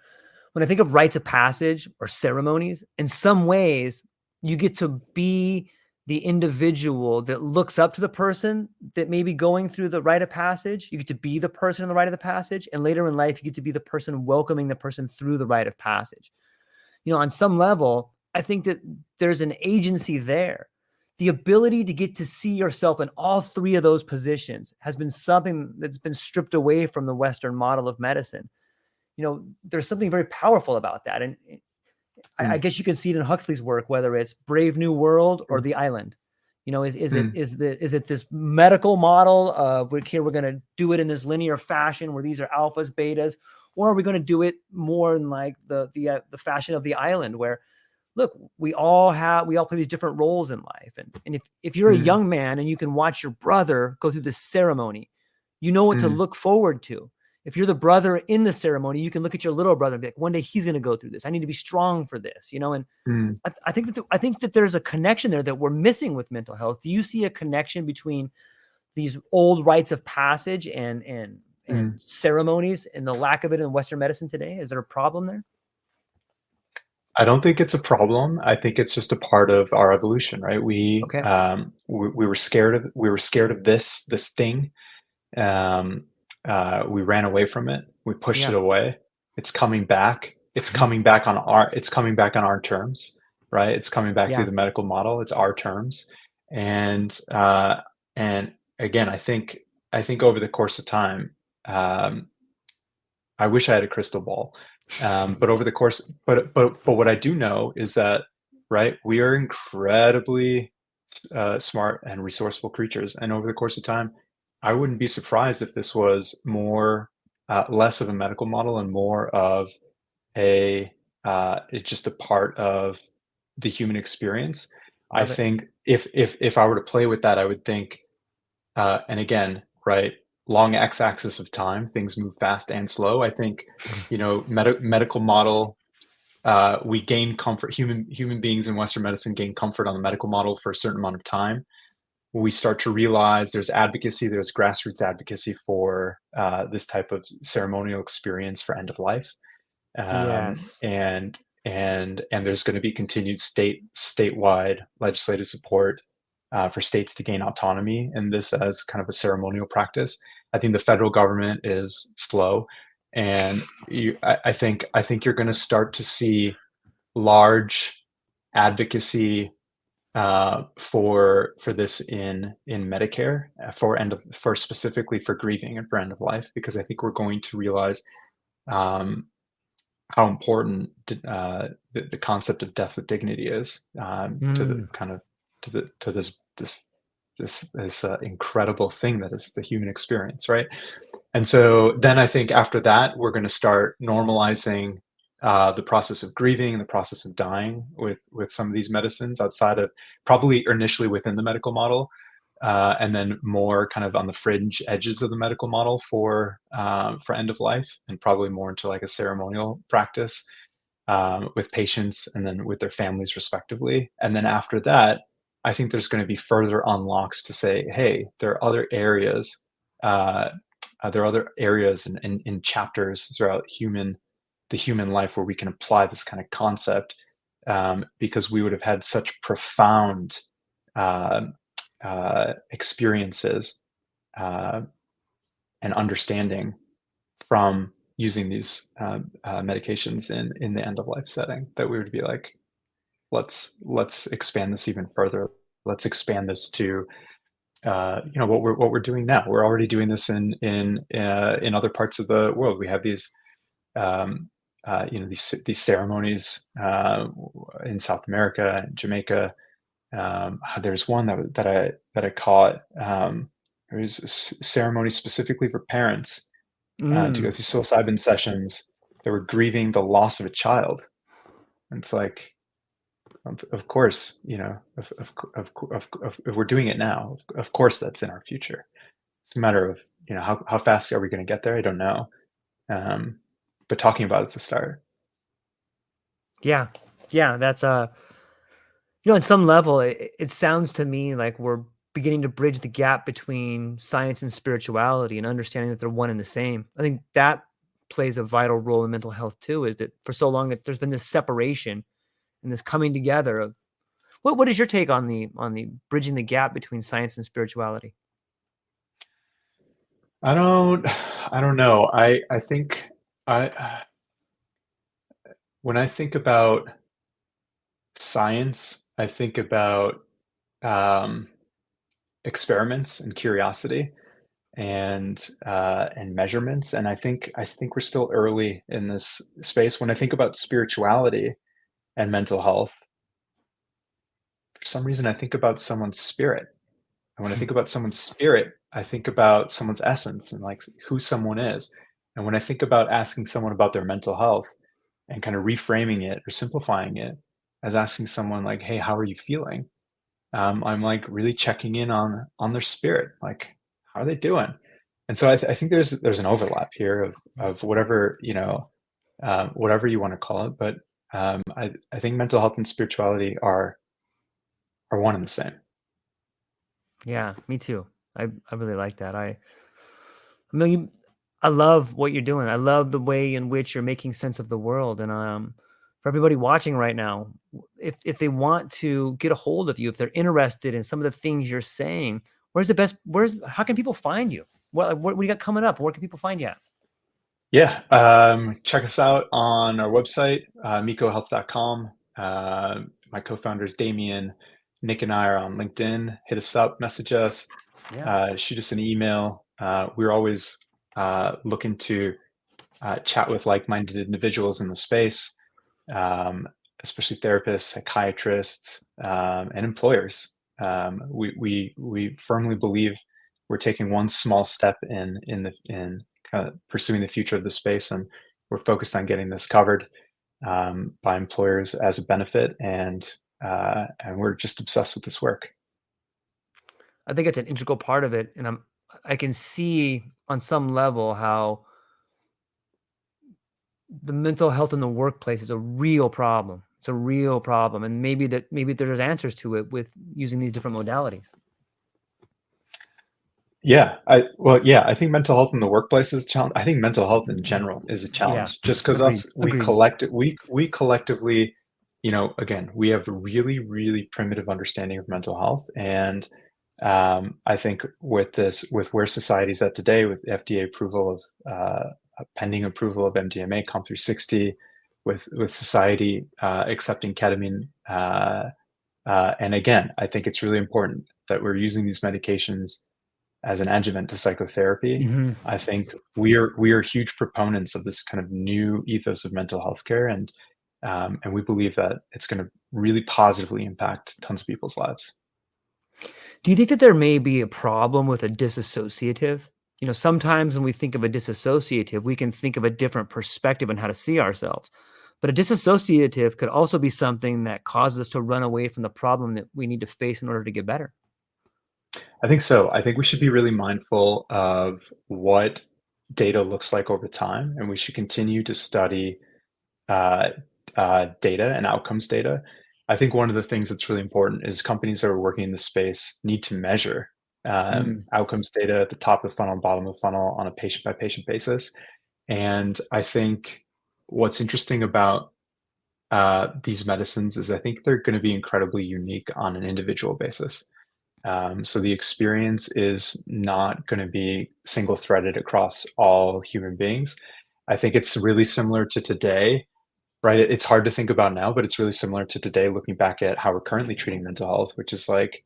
when I think of rites of passage or ceremonies, in some ways, you get to be the individual that looks up to the person that may be going through the rite of passage. You get to be the person in the rite of the passage. And later in life, you get to be the person welcoming the person through the rite of passage. On some level, I think that there's an agency there the ability to get to see yourself in all three of those positions has been something that's been stripped away from the Western model of medicine. There's something very powerful about that. And I guess you can see it in Huxley's work, whether it's Brave New World or The Island. Is it this medical model of here we're going to do it in this linear fashion where these are alphas, betas, or are we going to do it more in like the fashion of The Island, where look, we all play these different roles in life, and if you're a young man and you can watch your brother go through this ceremony, you know what to look forward to. If you're the brother in the ceremony, you can look at your little brother and be like, one day he's going to go through this. I need to be strong for this, and I think that there's a connection there that we're missing with mental health. Do you see a connection between these old rites of passage and ceremonies and the lack of it in Western medicine today? Is there a problem there? I don't think it's a problem. I think it's just a part of our evolution, right? We were scared of this thing. We ran away from it. We pushed it away. It's coming back. It's coming back on our terms, right? It's coming back through the medical model. It's our terms. And again, I think over the course of time, I wish I had a crystal ball. But over the course, but what I do know is that, right, we are incredibly smart and resourceful creatures. And over the course of time, I wouldn't be surprised if this was less of a medical model and more of it's just a part of the human experience. I think if I were to play with that, I would think, and again, right, long x-axis of time, things move fast and slow. I think, medical model, we gain comfort. Human beings in Western medicine gain comfort on the medical model for a certain amount of time. We start to realize there's grassroots advocacy for this type of ceremonial experience for end of life. Yes. And there's going to be continued statewide legislative support for states to gain autonomy in this as kind of a ceremonial practice. I think the federal government is slow, and I think you're going to start to see large advocacy for this in Medicare for specifically for grieving and for end of life, because I think we're going to realize how important the concept of death with dignity is to this incredible thing that is the human experience, right? And so then I think after that, we're going to start normalizing the process of grieving, the process of dying with some of these medicines outside of, probably initially within the medical model, and then more kind of on the fringe edges of the medical model for end of life, and probably more into like a ceremonial practice with patients and then with their families respectively. And then after that, I think there's going to be further unlocks to say, hey, there are other areas in chapters throughout the human life where we can apply this kind of concept, because we would have had such profound experiences and understanding from using these medications in the end of life setting, that we would be like, let's expand this even further. Let's expand this to what we're doing now. We're already doing this in other parts of the world. We have these these ceremonies in South America and Jamaica. There's one that I caught. There was a ceremony specifically for parents to go through psilocybin sessions that were grieving the loss of a child. And it's like, of course, if we're doing it now, of course that's in our future. It's a matter of, how fast are we going to get there? I don't know. But talking about it's a start. Yeah. That's on some level, it sounds to me like we're beginning to bridge the gap between science and spirituality, and understanding that they're one and the same. I think that plays a vital role in mental health too, is that for so long that there's been this separation and this coming together of what is your take on the bridging the gap between science and spirituality? I don't know. I think when I think about science, I think about um, experiments and curiosity and measurements. And I think we're still early in this space. When I think about spirituality and mental health, for some reason I think about someone's spirit. And when I think about someone's spirit, I think about someone's essence and like who someone is. And when I think about asking someone about their mental health and kind of reframing it or simplifying it as asking someone like, "Hey, how are you feeling?" I'm like really checking in on their spirit, like how are they doing? And so I think there's an overlap here of whatever whatever you want to call it, but I think mental health and spirituality are one and the same. Yeah, me too. I really like that. I mean, I love what you're doing. I love the way in which you're making sense of the world. And for everybody watching right now, if they want to get a hold of you, if they're interested in some of the things you're saying, how can people find you? What do you got coming up? Where can people find you at? Yeah, check us out on our website, meekohealth.com. My co-founders Damien, Nick, and I are on LinkedIn. Hit us up, message us, Yeah. shoot us an email. We're always looking to chat with like-minded individuals in the space, especially therapists, psychiatrists, and employers. We firmly believe we're taking one small step in kind of pursuing the future of the space, and we're focused on getting this covered by employers as a benefit, and we're just obsessed with this work. I think it's an integral part of it. And I can see on some level how the mental health in the workplace is a real problem. It's a real problem. And maybe there's answers to it with using these different modalities. Yeah, I think mental health in the workplace is a challenge. I think mental health in general is a challenge. Just because Agreed. we collectively, again, we have a really, really primitive understanding of mental health. And I think with where society's at today, with FDA approval of pending approval of MDMA, COMP360, with society accepting ketamine, and again, I think it's really important that we're using these medications as an adjuvant to psychotherapy. Mhm. I think we are huge proponents of this kind of new ethos of mental health care, and we believe that it's going to really positively impact tons of people's lives. Do you think that there may be a problem with a disassociative? Sometimes when we think of a disassociative, we can think of a different perspective on how to see ourselves. But a disassociative could also be something that causes us to run away from the problem that we need to face in order to get better. I think so. I think we should be really mindful of what data looks like over time, and we should continue to study uh, data and outcomes data. I think one of the things that's really important is companies that are working in this space need to measure outcomes data at the top of the funnel and bottom of the funnel on a patient by patient basis. And I think what's interesting about these medicines is I think they're going to be incredibly unique on an individual basis. So the experience is not going to be single threaded across all human beings. I think it's really similar to today, right? It's hard to think about now, but it's really similar to today, looking back at how we're currently treating mental health, which is like,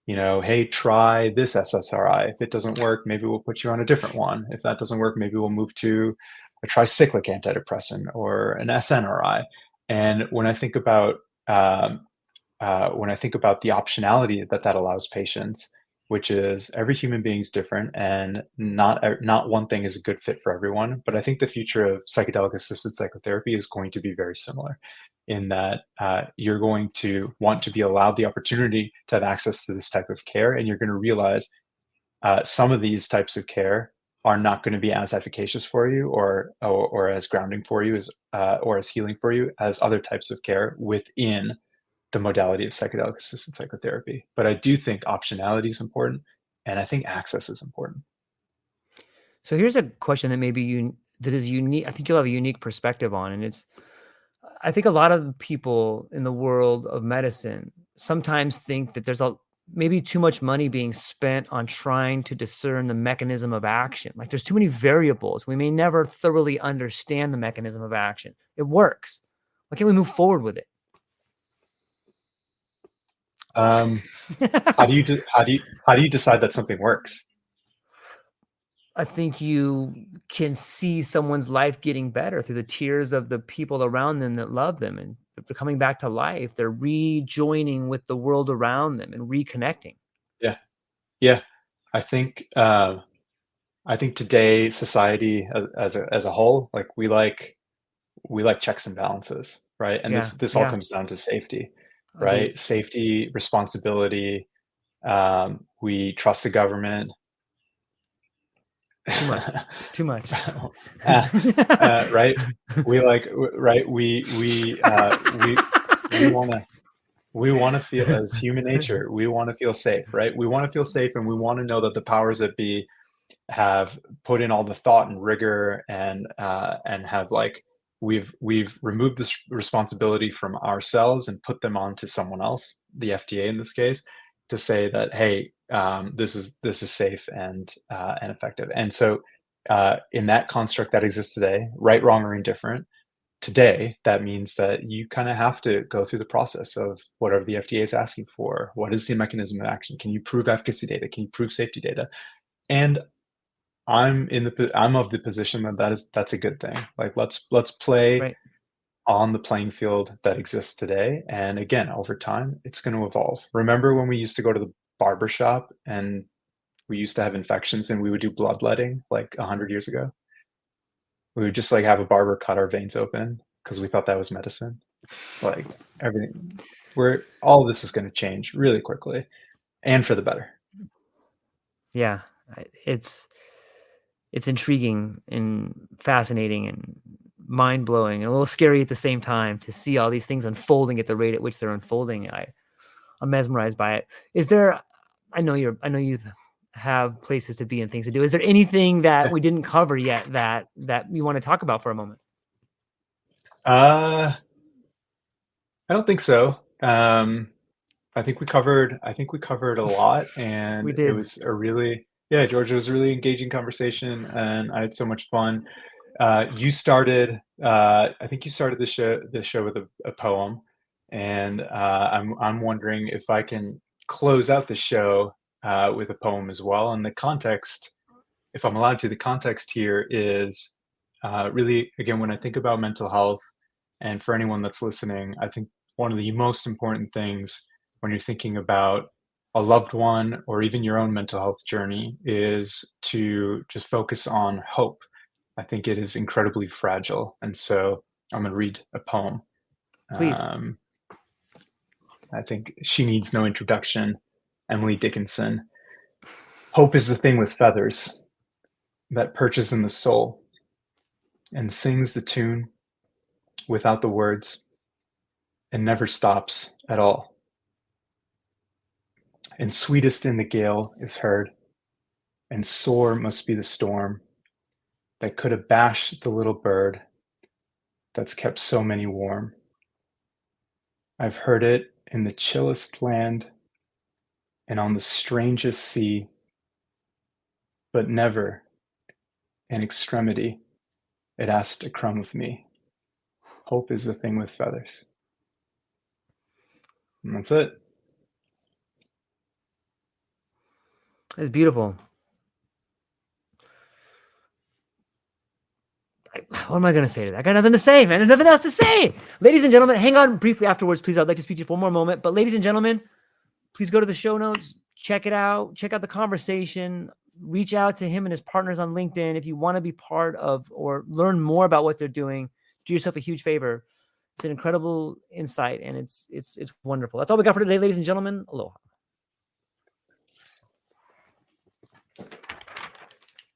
hey, try this SSRI. If it doesn't work, maybe we'll put you on a different one. If that doesn't work, maybe we'll move to a tricyclic antidepressant or an SNRI. And when I think about the optionality that allows patients, which is every human being is different and not one thing is a good fit for everyone. But I think the future of psychedelic assisted psychotherapy is going to be very similar in that you're going to want to be allowed the opportunity to have access to this type of care. And you're going to realize some of these types of care are not going to be as efficacious for you or as grounding for you as or as healing for you as other types of care within the modality of psychedelic assisted psychotherapy. But I do think optionality is important, and I think access is important. So here's a question that is unique. I think you'll have a unique perspective on, and I think a lot of people in the world of medicine sometimes think that there's maybe too much money being spent on trying to discern the mechanism of action. Like there's too many variables. We may never thoroughly understand the mechanism of action. It works. Why can't we move forward with it? How do you decide that something works? I think you can see someone's life getting better through the tears of the people around them that love them, and they're coming back to life. They're rejoining with the world around them and reconnecting. Yeah, yeah. I think today society as a whole, like we like checks and balances, right? And Yeah, this all yeah, comes down to safety, agreed. right? Safety, responsibility. We trust the government. Too much. Too much. Right? We like right. We want to feel, as human nature, we want to feel safe, right? We want to feel safe, and we want to know that the powers that be have put in all the thought and rigor, and have like we've removed this responsibility from ourselves and put them onto someone else, the FDA in this case, to say that, hey, this is safe and effective. And so in that construct that exists today, right, wrong, or indifferent, today that means that you kind of have to go through the process of whatever the FDA is asking for. What is the mechanism of action? Can you prove efficacy data? Can you prove safety data? And I'm of the position that that's a good thing. Like let's play Right. on the playing field that exists today. And again, over time, it's going to evolve. Remember when we used to go to the barber shop and we used to have infections and we would do bloodletting like 100 years ago? We would just like have a barber cut our veins open because we thought that was medicine. Like everything, all of this is going to change really quickly and for the better. Yeah, it's intriguing and fascinating and mind-blowing and a little scary at the same time to see all these things unfolding at the rate at which they're unfolding. I'm mesmerized by it. Is there, I know you have places to be and things to do. Is there anything that we didn't cover yet that you want to talk about for a moment? I don't think so. I think we covered a lot, and We did. it was George, it was a really engaging conversation, and I had so much fun. You started, I think you started the show with a poem, and I'm wondering if I can close out the show with a poem as well. And the context, if I'm allowed to, the context here is really, again, when I think about mental health, and for anyone that's listening, I think one of the most important things when you're thinking about a loved one or even your own mental health journey is to just focus on hope. I think it is incredibly fragile. And so I'm going to read a poem. Please. I think she needs no introduction. Emily Dickinson. Hope is the thing with feathers that perches in the soul and sings the tune without the words and never stops at all. And sweetest in the gale is heard, and sore must be the storm that could abash the little bird that's kept so many warm. I've heard it in the chillest land and on the strangest sea, but never in extremity it asked a crumb of me. Hope is the thing with feathers. And that's it. It's beautiful. What am I going to say to that? I got nothing to say, man. There's nothing else to say. Ladies and gentlemen, hang on briefly afterwards, please. I'd like to speak to you for one more moment. But ladies and gentlemen, please go to the show notes. Check it out. Check out the conversation. Reach out to him and his partners on LinkedIn. If you want to be part of or learn more about what they're doing, do yourself a huge favor. It's an incredible insight, and it's wonderful. That's all we got for today, ladies and gentlemen. Aloha.